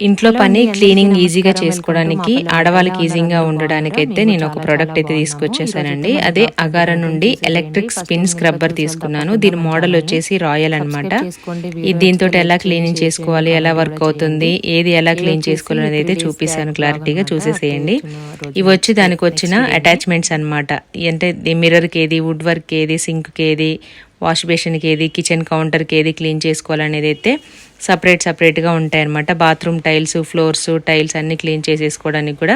ఇంట్లో పని క్లీనింగ్ ఈజీగా చేసుకోవడానికి ఆడవాళ్ళకి ఈజీగా ఉండడానికి అయితే నేను ఒక ప్రోడక్ట్ అయితే తీసుకొచ్చేసానండి. అదే అగారా నుండి ఎలక్ట్రిక్ స్పిన్ స్క్రబ్బర్ తీసుకున్నాను. దీని మోడల్ వచ్చేసి రాయల్ అనమాట. దీంతో ఎలా క్లీనింగ్ చేసుకోవాలి, ఎలా వర్క్ అవుతుంది, ఏది ఎలా క్లీన్ చేసుకోవాలి అనేది అయితే చూపిస్తాను. క్లారిటీగా చూసేసేయండి. ఇవి వచ్చి దానికి వచ్చిన అటాచ్మెంట్స్ అనమాట. అంటే మిర్రర్కి ఏది, వుడ్ వర్క్ ఏది, సింక్కి ఏది, వాష్ బేసిన్కి ఏది, కిచెన్ కౌంటర్కి ఏది క్లీన్ చేసుకోవాలనేది అయితే సపరేట్గా ఉంటాయన్నమాట. బాత్రూమ్ టైల్స్, ఫ్లోర్స్, టైల్స్ అన్నీ క్లీన్ చేసేసుకోవడానికి కూడా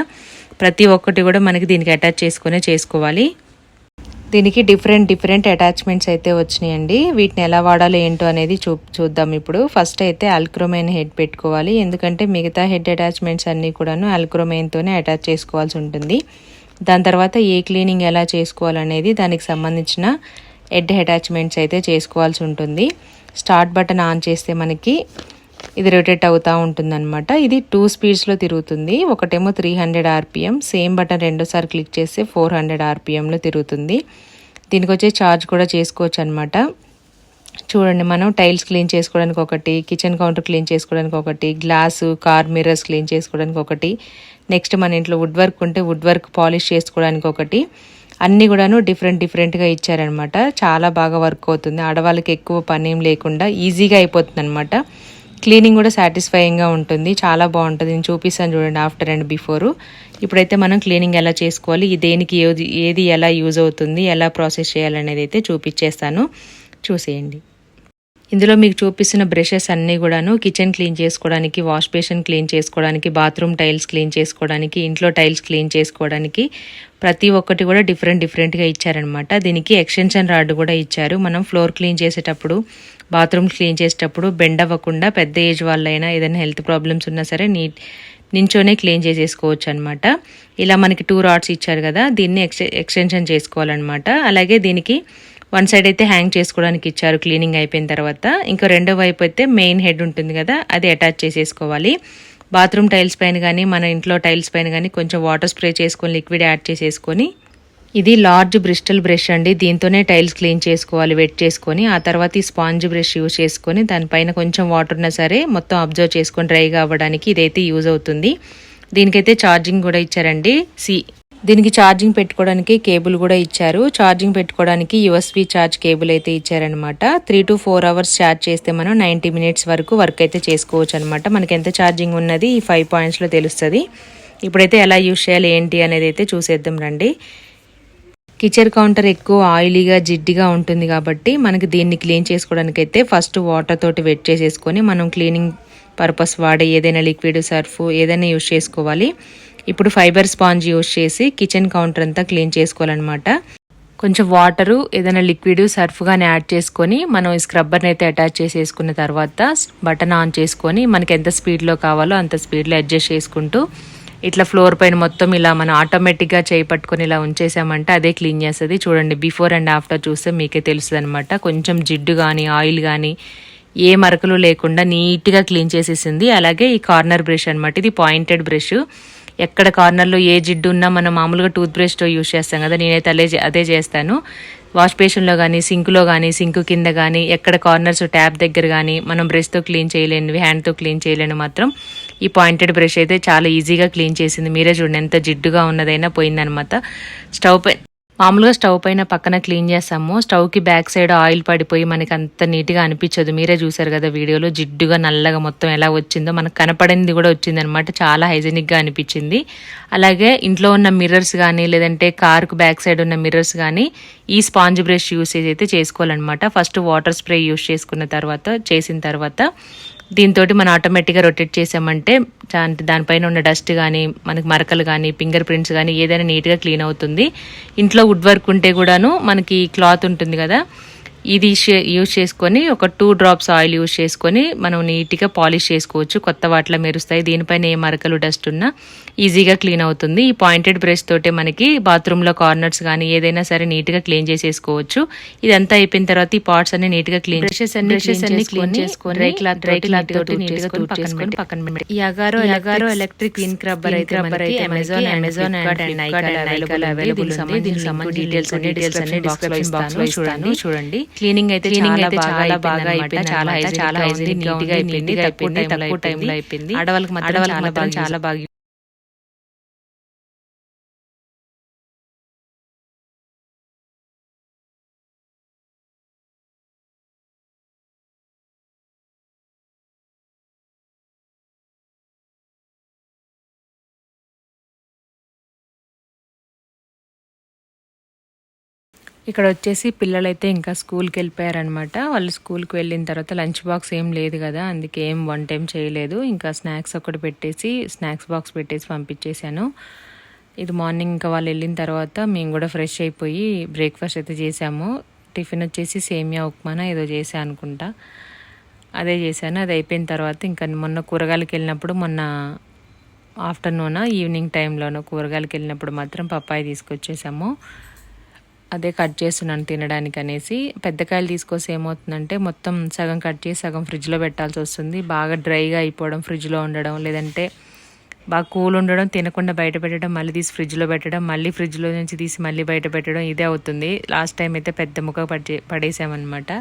ప్రతి ఒక్కటి కూడా మనకి దీనికి అటాచ్ చేసుకునే చేసుకోవాలి. దీనికి డిఫరెంట్ అటాచ్మెంట్స్ అయితే వచ్చినాయండి. వీటిని ఎలా వాడాలో ఏంటో అనేది చూద్దాం ఇప్పుడు. ఫస్ట్ అయితే అల్క్రోమైన్ హెడ్ పెట్టుకోవాలి. ఎందుకంటే మిగతా హెడ్ అటాచ్మెంట్స్ అన్నీ కూడాను అల్క్రోమైన్తోనే అటాచ్ చేసుకోవాల్సి ఉంటుంది. దాని తర్వాత ఏ క్లీనింగ్ ఎలా చేసుకోవాలనేది దానికి సంబంధించిన హెడ్ అటాచ్మెంట్స్ అయితే చేసుకోవాల్సి ఉంటుంది. స్టార్ట్ బటన్ ఆన్ చేస్తే మనకి ఇది రొటేట్ అవుతూ ఉంటుంది అనమాట. ఇది 2 స్పీడ్స్లో తిరుగుతుంది. ఒకటేమో 300 RPM, సేమ్ బటన్ రెండోసారి క్లిక్ చేస్తే 400 RPMలో తిరుగుతుంది. దీనికి వచ్చే ఛార్జ్ కూడా చేసుకోవచ్చు అనమాట. చూడండి, మనం టైల్స్ క్లీన్ చేసుకోవడానికి ఒకటి, కిచెన్ కౌంటర్ క్లీన్ చేసుకోవడానికి ఒకటి, గ్లాసు, కార్ మిర్రర్స్ క్లీన్ చేసుకోవడానికి ఒకటి, నెక్స్ట్ మన ఇంట్లో వుడ్ వర్క్ ఉంటే వుడ్ వర్క్ పాలిష్ చేసుకోవడానికి ఒకటి, అన్నీ కూడాను డిఫరెంట్గా ఇచ్చారనమాట. చాలా బాగా వర్క్ అవుతుంది. ఆడవాళ్ళకి ఎక్కువ పని ఏం లేకుండా ఈజీగా అయిపోతుంది అనమాట. క్లీనింగ్ కూడా సాటిస్ఫైయింగ్గా ఉంటుంది. చాలా బాగుంటుంది. నేను చూపిస్తాను చూడండి, ఆఫ్టర్ అండ్ బిఫోర్. ఇప్పుడైతే మనం క్లీనింగ్ ఎలా చేసుకోవాలి, దేనికి ఏది ఎలా యూజ్ అవుతుంది, ఎలా ప్రాసెస్ చేయాలనేది అయితే చూపించేస్తాను, చూసేయండి. ఇందులో మీకు చూపిస్తున్న బ్రషెస్ అన్నీ కూడాను కిచెన్ క్లీన్ చేసుకోవడానికి, వాష్ బేసిన్ క్లీన్ చేసుకోవడానికి, బాత్రూమ్ టైల్స్ క్లీన్ చేసుకోవడానికి, ఇంట్లో టైల్స్ క్లీన్ చేసుకోవడానికి ప్రతి ఒక్కటి కూడా డిఫరెంట్గా ఇచ్చారనమాట. దీనికి ఎక్స్టెన్షన్ రాడ్ కూడా ఇచ్చారు. మనం ఫ్లోర్ క్లీన్ చేసేటప్పుడు, బాత్రూమ్ క్లీన్ చేసేటప్పుడు బెండ్ అవ్వకుండా పెద్ద ఏజ్ వాళ్ళైనా ఏదైనా హెల్త్ ప్రాబ్లమ్స్ ఉన్నా సరే నించోనే క్లీన్ చేసేసుకోవచ్చు అనమాట. ఇలా మనకి 2 రాడ్స్ ఇచ్చారు కదా, దీన్ని ఎక్స్టెన్షన్ చేసుకోవాలన్నమాట. అలాగే దీనికి వన్ సైడ్ అయితే హ్యాంగ్ చేసుకోవడానికి ఇచ్చారు క్లీనింగ్ అయిపోయిన తర్వాత. ఇంకా రెండో వైపు అయితే మెయిన్ హెడ్ ఉంటుంది కదా, అది అటాచ్ చేసేసుకోవాలి. బాత్రూమ్ టైల్స్ పైన కానీ, మన ఇంట్లో టైల్స్ పైన కానీ కొంచెం వాటర్ స్ప్రే చేసుకొని లిక్విడ్ యాడ్ చేసేసుకొని, ఇది లార్జ్ బ్రిస్టల్ బ్రష్ అండి, దీంతోనే టైల్స్ క్లీన్ చేసుకోవాలి వెట్ చేసుకొని. ఆ తర్వాత ఈ స్పాంజ్ బ్రష్ యూజ్ చేసుకొని దానిపైన కొంచెం వాటర్ ఉన్నా సరే మొత్తం అబ్జర్వ్ చేసుకొని డ్రైగా అవ్వడానికి ఇదైతే యూజ్ అవుతుంది. దీనికైతే ఛార్జింగ్ కూడా ఇచ్చారండి. దీనికి ఛార్జింగ్ పెట్టుకోవడానికి కేబుల్ కూడా ఇచ్చారు. ఛార్జింగ్ పెట్టుకోవడానికి USB ఛార్జ్ కేబుల్ అయితే ఇచ్చారనమాట. 3 to 4 hours ఛార్జ్ చేస్తే మనం 90 minutes వరకు వర్క్ అయితే చేసుకోవచ్చు అనమాట. మనకి ఎంత ఛార్జింగ్ ఉన్నది ఈ 5 pointsలో తెలుస్తుంది. ఇప్పుడైతే ఎలా యూజ్ చేయాలి ఏంటి అనేది అయితే చూసేద్దాం రండి. కిచెన్ కౌంటర్ ఎక్కువ ఆయిలీగా జిడ్డిగా ఉంటుంది కాబట్టి మనకి దీన్ని క్లీన్ చేసుకోవడానికి అయితే ఫస్ట్ వాటర్ తోటి వెట్ చేసేసుకొని మనం క్లీనింగ్ పర్పస్ వాడే ఏదైనా లిక్విడ్, సర్ఫ్ ఏదైనా యూజ్ చేసుకోవాలి. ఇప్పుడు ఫైబర్ స్పాంజ్ యూజ్ చేసి కిచెన్ కౌంటర్ అంతా క్లీన్ చేసుకోవాలన్నమాట. కొంచెం వాటరు, ఏదైనా లిక్విడ్, సర్ఫ్ కానీ యాడ్ చేసుకొని మనం ఈ స్క్రబ్బర్ని అయితే అటాచ్ చేసేసుకున్న తర్వాత బటన్ ఆన్ చేసుకొని మనకి ఎంత స్పీడ్లో కావాలో అంత స్పీడ్లో అడ్జస్ట్ చేసుకుంటూ ఇట్లా ఫ్లోర్ పైన మొత్తం ఇలా మనం ఆటోమేటిక్గా చేయి పట్టుకొని ఇలా ఉంచేసామంటే అదే క్లీన్ చేస్తుంది. చూడండి, బిఫోర్ అండ్ ఆఫ్టర్ చూస్తే మీకే తెలుస్తుంది అనమాట. కొంచెం జిడ్డు కానీ ఆయిల్ కానీ ఏ మరకలు లేకుండా నీట్గా క్లీన్ చేసేసింది. అలాగే ఈ కార్నర్ బ్రష్ అనమాట, ఇది పాయింటెడ్ బ్రష్. ఎక్కడ కార్నర్లో ఏ జిడ్డు ఉన్నా మనం మామూలుగా టూత్ బ్రష్తో యూజ్ చేస్తాం కదా, నేనైతే అదే చేస్తాను. వాష్ బేసిన్లో కానీ, సింక్లో కానీ, సింక్ కింద కానీ, ఎక్కడ కార్నర్స్ ట్యాప్ దగ్గర కానీ మనం బ్రష్తో క్లీన్ చేయలేనివి, హ్యాండ్తో క్లీన్ చేయలేని మాత్రం ఈ పాయింటెడ్ బ్రష్ అయితే చాలా ఈజీగా క్లీన్ చేసింది. మీరే చూడండి, ఎంత జిడ్డుగా ఉన్నదైనా పోయిందనమాట. మామూలుగా స్టవ్ పైన పక్కన క్లీన్ చేస్తాము, స్టవ్కి బ్యాక్ సైడ్ ఆయిల్ పడిపోయి మనకి అంత నీట్గా అనిపించదు. మీరే చూసారు కదా వీడియోలో, జిడ్డుగా నల్లగా మొత్తం ఎలా వచ్చిందో మనకు కనపడింది కూడా వచ్చిందనమాట. చాలా హైజీనిక్గా అనిపించింది. అలాగే ఇంట్లో ఉన్న మిర్రర్స్ కానీ, లేదంటే కార్కు బ్యాక్ సైడ్ ఉన్న మిర్రర్స్ కానీ ఈ స్పాంజ్ బ్రష్ యూస్ అయితే చేసుకోవాలన్నమాట. ఫస్ట్ వాటర్ స్ప్రే యూస్ చేసిన తర్వాత దీంతో మనం ఆటోమేటిక్గా రొటేట్ చేసామంటే దానిపైన ఉన్న డస్ట్ కానీ, మనకి మరకలు కానీ, ఫింగర్ ప్రింట్స్ కానీ ఏదైనా నీట్గా క్లీన్ అవుతుంది. ఇంట్లో వుడ్ వర్క్ ఉంటే కూడాను మనకి క్లాత్ ఉంటుంది కదా, ఇది యూజ్ చేసుకొని ఒక 2 drops ఆయిల్ యూజ్ చేసుకొని మనం నీట్గా పాలిష్ చేసుకోవచ్చు. కొత్త వాటిలో మెరుస్తాయి. దీనిపైన ఏ మరకలు, డస్ట్ ఉన్నా ఈజీగా క్లీన్ అవుతుంది. ఈ పాయింటెడ్ బ్రష్ తోటే మనకి బాత్రూంలో కార్నర్స్ కానీ ఏదైనా సరే నీట్గా క్లీన్ చేసేసుకోవచ్చు. ఇదంతా అయిపోయిన తర్వాత ఈ పార్ట్స్ అన్ని నీట్గా క్లీన్ క్లీన్ చేసుకొని డ్రై క్లాత్ తోటి నీట్గా పక్కన పెట్టి ఈ అగారో ఎలక్ట్రిక్ క్లీన్ స్క్రబ్బర్ అయితే అమెజాన్ అండ్ నైకా అవైలబుల్ ఉంది. దీనికి సంబంధించిన డీటెయిల్స్ అన్ని డిస్క్రిప్షన్ బాక్స్ లో ఇస్తాను, చూడండి. క్లీనింగ్ అయితే చాలా బాగా అయిపోయింది, చాలా హైజీనిక్ గా అయిపోయింది, తక్కువ టైంలో అయిపోయింది. ఆడవాళ్ళకి మాత్రం చాలా బాగా. ఇక్కడ వచ్చేసి పిల్లలైతే ఇంకా స్కూల్కి వెళ్ళిపోయారనమాట. వాళ్ళు స్కూల్కి వెళ్ళిన తర్వాత లంచ్ బాక్స్ ఏం లేదు కదా, అందుకే ఏం వంట ఏం చేయలేదు. ఇంకా స్నాక్స్ ఒకటి పెట్టేసి స్నాక్స్ బాక్స్ పెట్టేసి పంపించేశాను. ఇది మార్నింగ్ ఇంకా వాళ్ళు వెళ్ళిన తర్వాత మేము కూడా ఫ్రెష్ అయిపోయి బ్రేక్ఫాస్ట్ అయితే చేసాము. టిఫిన్ వచ్చేసి సేమియా ఉప్మానా ఏదో చేశాను అనుకుంటా, అదే చేశాను. అది అయిపోయిన తర్వాత ఇంకా మొన్న కూరగాయలకి వెళ్ళినప్పుడు, మొన్న ఆఫ్టర్నూన్ ఈవినింగ్ టైంలోనూ కూరగాయలకి వెళ్ళినప్పుడు మాత్రం పప్పాయ తీసుకొచ్చేసాము. అదే కట్ చేస్తున్నాను తినడానికి అనేసి. పెద్ద కాయలు తీసుకొస్తే ఏమవుతుందంటే మొత్తం సగం కట్ చేసి సగం ఫ్రిడ్జ్లో పెట్టాల్సి వస్తుంది. బాగా డ్రైగా అయిపోవడం, ఫ్రిడ్జ్లో ఉండడం, లేదంటే బాగా కూల్ ఉండడం, తినకుండా బయట పెట్టడం, మళ్ళీ తీసి ఫ్రిడ్జ్లో పెట్టడం, మళ్ళీ ఫ్రిడ్జ్లో నుంచి తీసి మళ్ళీ బయట పెట్టడం, ఇదే అవుతుంది. లాస్ట్ టైం అయితే పెద్ద ముక్క పడేసామన్నమాట.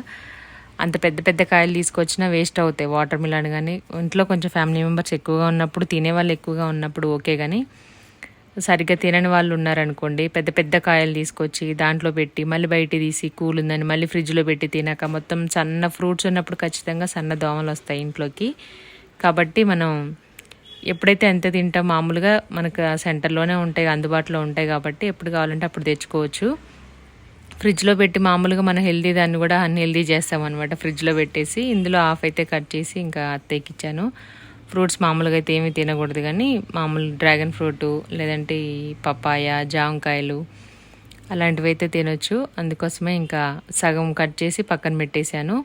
అంత పెద్ద పెద్ద కాయలు తీసుకొచ్చినా వేస్ట్ అవుతాయి. వాటర్ మిలన్ కానీ ఇంట్లో కొంచెం ఫ్యామిలీ మెంబర్స్ ఎక్కువగా ఉన్నప్పుడు, తినేవాళ్ళు ఎక్కువగా ఉన్నప్పుడు ఓకే, కానీ సరిగ్గా తినని వాళ్ళు ఉన్నారనుకోండి, పెద్ద పెద్ద కాయలు తీసుకొచ్చి దాంట్లో పెట్టి మళ్ళీ బయట తీసి కూల్ ఉందని మళ్ళీ ఫ్రిడ్జ్లో పెట్టి తినాక మొత్తం సన్న ఫ్రూట్స్ ఉన్నప్పుడు ఖచ్చితంగా సన్న దోమలు వస్తాయి ఇంట్లోకి. కాబట్టి మనం ఎప్పుడైతే ఎంత తింటాం, మామూలుగా మనకు సెంటర్లోనే ఉంటాయి, అందుబాటులో ఉంటాయి కాబట్టి ఎప్పుడు కావాలంటే అప్పుడు తెచ్చుకోవచ్చు. ఫ్రిడ్జ్లో పెట్టి మామూలుగా మనం హెల్దీ దాన్ని కూడా అన్హెల్దీ చేస్తాం అనమాట. ఫ్రిడ్జ్లో పెట్టేసి ఇందులో హాఫ్ అయితే కట్ చేసి ఇంకా అత్తయ్యకి ఇచ్చాను. ఫ్రూట్స్ మామూలుగా అయితే ఏమీ తినకూడదు, కానీ మామూలు డ్రాగన్ ఫ్రూటు, లేదంటే ఈ పపాయ, జామకాయలు అలాంటివి అయితే తినొచ్చు. అందుకోసమే ఇంకా సగం కట్ చేసి పక్కన పెట్టేశాను.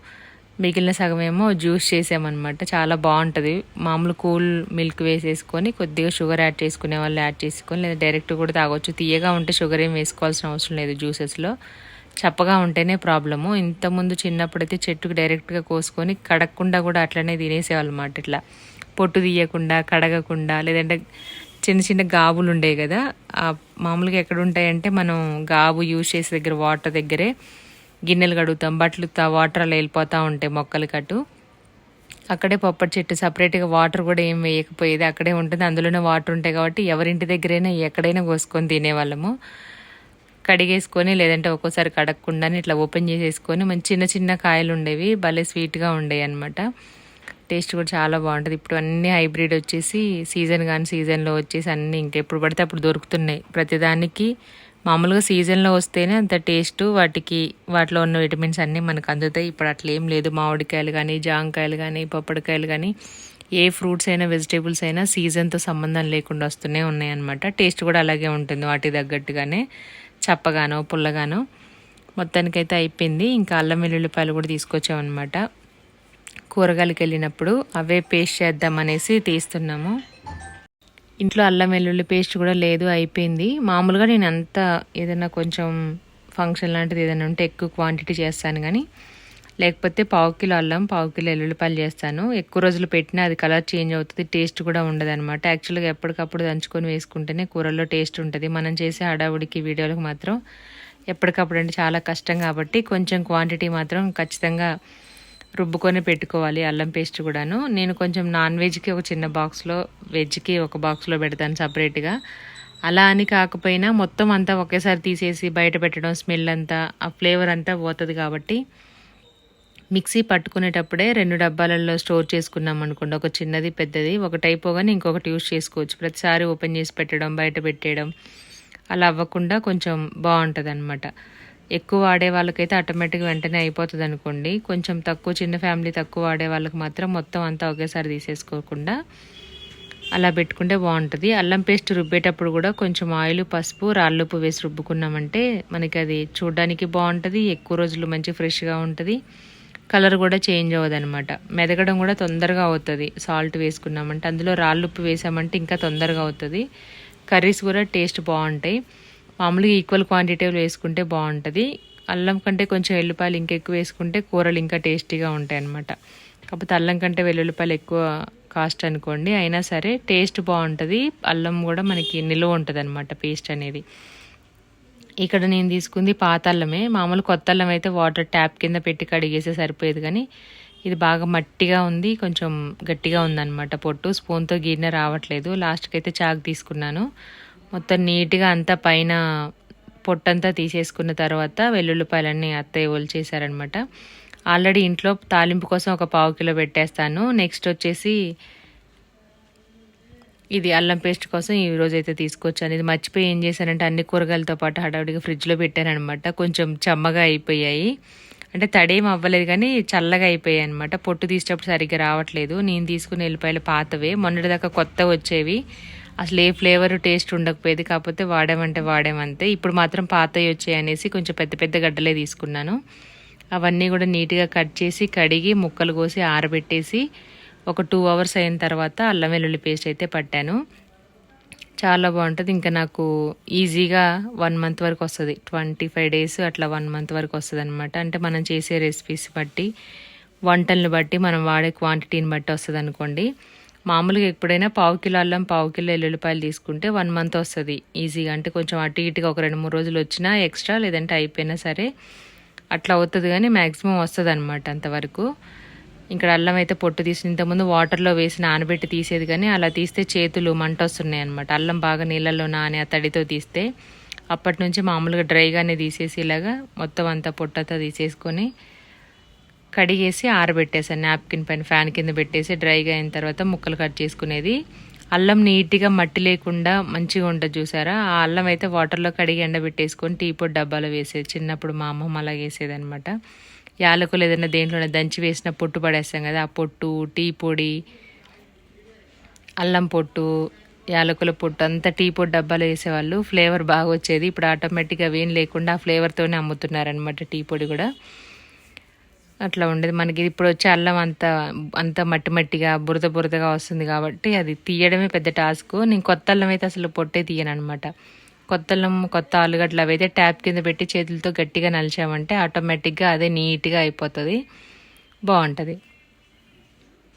మిగిలిన సగం ఏమో జ్యూస్ చేసామన్నమాట. చాలా బాగుంటుంది. మామూలు కూల్ మిల్క్ వేసేసుకొని కొద్దిగా షుగర్ యాడ్ చేసుకునే వాళ్ళు యాడ్ చేసుకొని, లేదా డైరెక్ట్ కూడా తాగొచ్చు. తీయగా ఉంటే షుగర్ ఏం వేసుకోవాల్సిన అవసరం లేదు జ్యూసెస్లో. చప్పగా ఉంటేనే ప్రాబ్లము. ఇంతకుముందు చిన్నప్పుడైతే చెట్టుకు డైరెక్ట్గా కోసుకొని కడగకుండా కూడా అట్లనే తినేసేవాళ్ళు అన్నమాట. ఇట్లా పొట్టు తీయకుండా, కడగకుండా, లేదంటే చిన్న చిన్న గాబులు ఉండేవి కదా, మామూలుగా ఎక్కడ ఉంటాయంటే మనం గాబు యూజ్ చేసే దగ్గర వాటర్ దగ్గరే గిన్నెలు కడుగుతాం, బట్టలు వాటర్ అలా వెళ్ళిపోతూ ఉంటాయి మొక్కలు కట్టు. అక్కడే పొప్పటి చెట్టు సపరేట్గా వాటర్ కూడా ఏం వేయకపోయేది, అక్కడే ఉంటుంది. అందులోనే వాటర్ ఉంటాయి కాబట్టి ఎవరింటి దగ్గరైనా ఎక్కడైనా కోసుకొని తినేవాళ్ళము. కడిగేసుకొని, లేదంటే ఒక్కోసారి కడగకుండానే ఇట్లా ఓపెన్ చేసేసుకొని మంచి చిన్న చిన్న కాయలు ఉండేవి, భలే స్వీట్గా ఉండేవి అనమాట. టేస్ట్ కూడా చాలా బాగుంటుంది. ఇప్పుడు అన్నీ హైబ్రిడ్ వచ్చేసి సీజన్లో వచ్చేసి అన్నీ ఇంకెప్పుడు పడితే అప్పుడు దొరుకుతున్నాయి. ప్రతిదానికి మామూలుగా సీజన్లో వస్తేనే అంత టేస్ట్, వాటిలో ఉన్న విటమిన్స్ అన్నీ మనకు అందుతాయి. ఇప్పుడు అట్లా ఏం లేదు. మామిడికాయలు కానీ, జాంకాయలు కానీ, పప్పడికాయలు కానీ, ఏ ఫ్రూట్స్ అయినా వెజిటేబుల్స్ అయినా సీజన్తో సంబంధం లేకుండా వస్తూనే ఉన్నాయన్నమాట. టేస్ట్ కూడా అలాగే ఉంటుంది, వాటికి తగ్గట్టుగానే, చప్పగానో పుల్లగానో. మొత్తానికైతే అయిపోయింది. ఇంకా అల్లం వెల్లుల్లిపాయలు కూడా తీసుకొచ్చామన్నమాట. కూరగాయలకి వెళ్ళినప్పుడు అవే పేస్ట్ చేద్దామనేసి తీస్తున్నాము. ఇంట్లో అల్లం వెల్లుల్లి పేస్ట్ కూడా లేదు, అయిపోయింది. మామూలుగా నేను అంతా ఏదైనా కొంచెం ఫంక్షన్ లాంటిది ఏదైనా ఉంటే ఎక్కువ క్వాంటిటీ చేస్తాను, కానీ లేకపోతే 1/2 కిలో అల్లం 1/2 కిలో వెల్లుల్లిపాయలు చేస్తాను. ఎక్కువ రోజులు పెట్టినా అది కలర్ చేంజ్ అవుతుంది, టేస్ట్ కూడా ఉండదు అనమాట. యాక్చువల్గా ఎప్పటికప్పుడు దంచుకొని వేసుకుంటేనే కూరల్లో టేస్ట్ ఉంటుంది. మనం చేసే హడావుడికి వీడియోలకు మాత్రం ఎప్పటికప్పుడు అంటే చాలా కష్టం కాబట్టి కొంచెం క్వాంటిటీ మాత్రం ఖచ్చితంగా రుబ్బుకొని పెట్టుకోవాలి అల్లం పేస్ట్ కూడాను. నేను కొంచెం నాన్ వెజ్కి ఒక చిన్న బాక్స్లో, వెజ్కి ఒక బాక్స్లో పెడతాను సపరేట్గా. అలా అని కాకపోయినా మొత్తం అంతా ఒకేసారి తీసేసి బయట పెట్టడం, స్మెల్ అంతా, ఆ ఫ్లేవర్ అంతా పోతుంది. కాబట్టి మిక్సీ పట్టుకునేటప్పుడే 2 డబ్బాలలో స్టోర్ చేసుకున్నాం అనుకోండి, ఒక చిన్నది పెద్దది, ఒకటి అయిపోగానే ఇంకొకటి యూజ్ చేసుకోవచ్చు. ప్రతిసారి ఓపెన్ చేసి పెట్టడం, బయట పెట్టేయడం అలా అవ్వకుండా కొంచెం బాగుంటుంది అనమాట. ఎక్కువ వాడే వాళ్ళకైతే ఆటోమేటిక్గా వెంటనే అయిపోతుంది అనుకోండి. కొంచెం తక్కువ, చిన్న ఫ్యామిలీ తక్కువ వాడే వాళ్ళకి మాత్రం మొత్తం అంతా ఒకేసారి తీసేసుకోకుండా అలా పెట్టుకుంటే బాగుంటుంది. అల్లం పేస్ట్ రుబ్బేటప్పుడు కూడా కొంచెం ఆయిల్, పసుపు, రాళ్ళుప్పు వేసి రుబ్బుకున్నామంటే మనకి అది చూడడానికి బాగుంటుంది, ఎక్కువ రోజులు మంచి ఫ్రెష్గా ఉంటుంది, కలర్ కూడా చేంజ్ అవ్వదు అనమాట. మెదగడం కూడా తొందరగా అవుతుంది సాల్ట్ వేసుకున్నామంటే. అందులో రాళ్ళుప్పు వేసామంటే ఇంకా తొందరగా అవుతుంది. కర్రీస్ కూడా టేస్ట్ బాగుంటాయి. మామూలుగా ఈక్వల్ క్వాంటిటీలో వేసుకుంటే బాగుంటుంది. అల్లం కంటే కొంచెం వెల్లుల్లిపాయలు ఇంకెక్కువ వేసుకుంటే కూరలు ఇంకా టేస్టీగా ఉంటాయి అన్నమాట. కాకపోతే అల్లం కంటే వెల్లుల్లిపాయలు ఎక్కువ కాస్ట్ అనుకోండి, అయినా సరే టేస్ట్ బాగుంటుంది. అల్లం కూడా మనకి నిలువ ఉంటుంది అనమాట పేస్ట్ అనేది. ఇక్కడ నేను తీసుకుంది పాత అల్లమే. మామూలు కొత్త అల్లం అయితే వాటర్ ట్యాప్ కింద పెట్టి కడిగేస్తే సరిపోయేది, కానీ ఇది బాగా మట్టిగా ఉంది, కొంచెం గట్టిగా ఉందన్నమాట. పొట్టు స్పూన్తో గీరిన రావట్లేదు. లాస్ట్కి అయితే చాకు తీసుకున్నాను. మొత్తం నీట్గా అంతా పైన పొట్టంతా తీసేసుకున్న తర్వాత వెల్లుల్లిపాయలన్నీ అత్తయ్య ఒలిచేసారనమాట. ఆల్రెడీ ఇంట్లో తాలింపు కోసం ఒక 1/2 కిలో పెట్టేస్తాను. నెక్స్ట్ వచ్చేసి ఇది అల్లం పేస్ట్ కోసం ఈరోజు అయితే తీసుకొచ్చాను. ఇది మర్చిపోయి ఏం చేశానంటే అన్ని కూరగాయలతో పాటు హడావుడిగా ఫ్రిడ్జ్లో పెట్టానమాట. కొంచెం చెమ్మగా అయిపోయాయి, అంటే తడేం అవ్వలేదు కానీ చల్లగా అయిపోయాయి అనమాట. పొట్టు తీసేటప్పుడు సరిగ్గా రావట్లేదు. నేను తీసుకున్న ఎల్లిపాయలు పాతవే, మొన్నటిదాకా కొత్త వచ్చేవి, అసలు ఏ ఫ్లేవర్ టేస్ట్ ఉండకపోయేది. కాకపోతే వాడామంతే. ఇప్పుడు మాత్రం పాతవి వచ్చాయి అనేసి కొంచెం పెద్ద పెద్ద గడ్డలే తీసుకున్నాను. అవన్నీ కూడా నీట్గా కట్ చేసి కడిగి ముక్కలు కోసి ఆరబెట్టేసి ఒక 2 అవర్స్ అయిన తర్వాత అల్లం వెల్లుల్లి పేస్ట్ అయితే పట్టాను. చాలా బాగుంటుంది. ఇంకా నాకు ఈజీగా 1 మంత్ వరకు వస్తుంది. 25 డేస్ అట్లా 1 మంత్ వరకు వస్తుంది అనమాట. అంటే మనం చేసే రెసిపీస్ బట్టి, వంటలను బట్టి, మనం వాడే క్వాంటిటీని బట్టి వస్తుంది అనుకోండి. మామూలుగా ఎప్పుడైనా 1/2 కిలో అల్లం 1/2 కిలో ఎల్లుల్లిపాయలు తీసుకుంటే 1 మంత్ వస్తుంది ఈజీగా. అంటే కొంచెం అటు ఇటుగా ఒక 2-3 రోజులు వచ్చినా ఎక్స్ట్రా, లేదంటే అయిపోయినా సరే అట్లా అవుతుంది, కానీ మ్యాక్సిమం వస్తుంది అనమాట అంతవరకు. ఇక్కడ అల్లం అయితే పొట్టు తీసి ఇంతకుముందు వాటర్లో వేసి నానబెట్టి తీసేది, కానీ అలా తీస్తే చేతులు మంట వస్తున్నాయి అనమాట. అల్లం బాగా నీళ్ళల్లో నాని ఆ తడితో తీస్తే అప్పటి నుంచి మామూలుగా డ్రైగానే తీసేసి ఇలాగా మొత్తం అంతా పొట్టతో తీసేసుకొని కడిగేసి ఆరబెట్టేసాను. నాప్కిన్ పైన ఫ్యాన్ కింద పెట్టేసి డ్రైగా అయిన తర్వాత ముక్కలు కట్ చేసుకునేది. అల్లం నీట్గా మట్టి లేకుండా మంచిగా ఉంటుంది చూసారా. ఆ అల్లం అయితే వాటర్లో కడిగి ఎండబెట్టేసుకొని టీ పొడి డబ్బాలో వేసేది. చిన్నప్పుడు మా అమ్మమ్మ అలా వేసేది అనమాట. యాలకులు ఏదైనా దేంట్లోనే దంచి వేసిన పొట్టు పడేస్తాం కదా, ఆ పొట్టు, టీ పొడి, అల్లం పొట్టు, యాలకుల పొట్టు అంతా టీ పొడి డబ్బాలో వేసేవాళ్ళు. ఫ్లేవర్ బాగా వచ్చేది. ఇప్పుడు ఆటోమేటిక్గా అవేం లేకుండా ఆ ఫ్లేవర్తోనే అమ్ముతున్నారనమాట టీ పొడి కూడా. అట్లా ఉండేది. మనకి ఇప్పుడు వచ్చే అల్లం అంత మట్టి మట్టిగా బురదగా వస్తుంది కాబట్టి అది తీయడమే పెద్ద టాస్క్. నేను కొత్త అల్లం అయితే అసలు పొట్టే తీయను అనమాట. కొత్త అల్లం, కొత్త ఆలుగడ్డలు అవైతే ట్యాప్ కింద పెట్టి చేతులతో గట్టిగా నలిచామంటే ఆటోమేటిక్గా అదే నీట్గా అయిపోతుంది, బాగుంటుంది.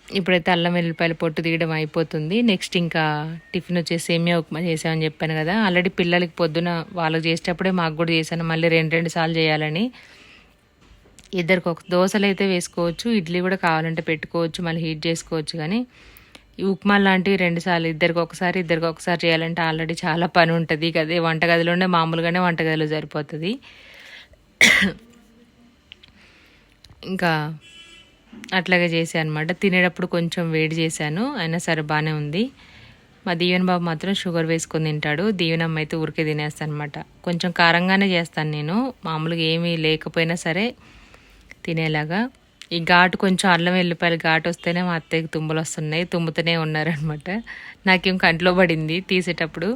ఇప్పుడైతే అల్లం వెల్లిపాయల పొట్టు తీయడం అయిపోతుంది. నెక్స్ట్ ఇంకా టిఫిన్ వచ్చేసి సేమియా ఉప్మా చేసామని చెప్పాను కదా. ఆల్రెడీ పిల్లలకి పొద్దున వాళ్ళకి చేసేటప్పుడే మాకు కూడా చేశాను, మళ్ళీ 2 సార్లు చేయాలని. ఇద్దరికి ఒక దోశలు అయితే వేసుకోవచ్చు, ఇడ్లీ కూడా కావాలంటే పెట్టుకోవచ్చు, మళ్ళీ హీట్ చేసుకోవచ్చు. కానీ ఈ ఉప్మా లాంటివి 2 సార్లు, ఇద్దరికి ఒకసారి చేయాలంటే ఆల్రెడీ చాలా పని ఉంటుంది. అదే వంటగదిలోనే మామూలుగానే వంటగదిలో సరిపోతుంది. ఇంకా అట్లాగే చేశాను అనమాట. తినేటప్పుడు కొంచెం వేడి చేశాను, అయినా సరే బాగానే ఉంది. మా దీవెన బాబు మాత్రం షుగర్ వేసుకొని తింటాడు. దీవెనమ్మ అయితే ఊరికే తినేస్తాను అనమాట. కొంచెం కారంగానే చేస్తాను నేను, మామూలుగా ఏమీ లేకపోయినా సరే తినేలాగా. ఈ ఘాటు కొంచెం అల్లం వెల్లిపాయలు ఘాటు వస్తేనే మా అత్తయ్యకి తుమ్ములు వస్తున్నాయి, తుమ్ముతూనే ఉన్నారనమాట. నాకేం కంట్లో పడింది తీసేటప్పుడు.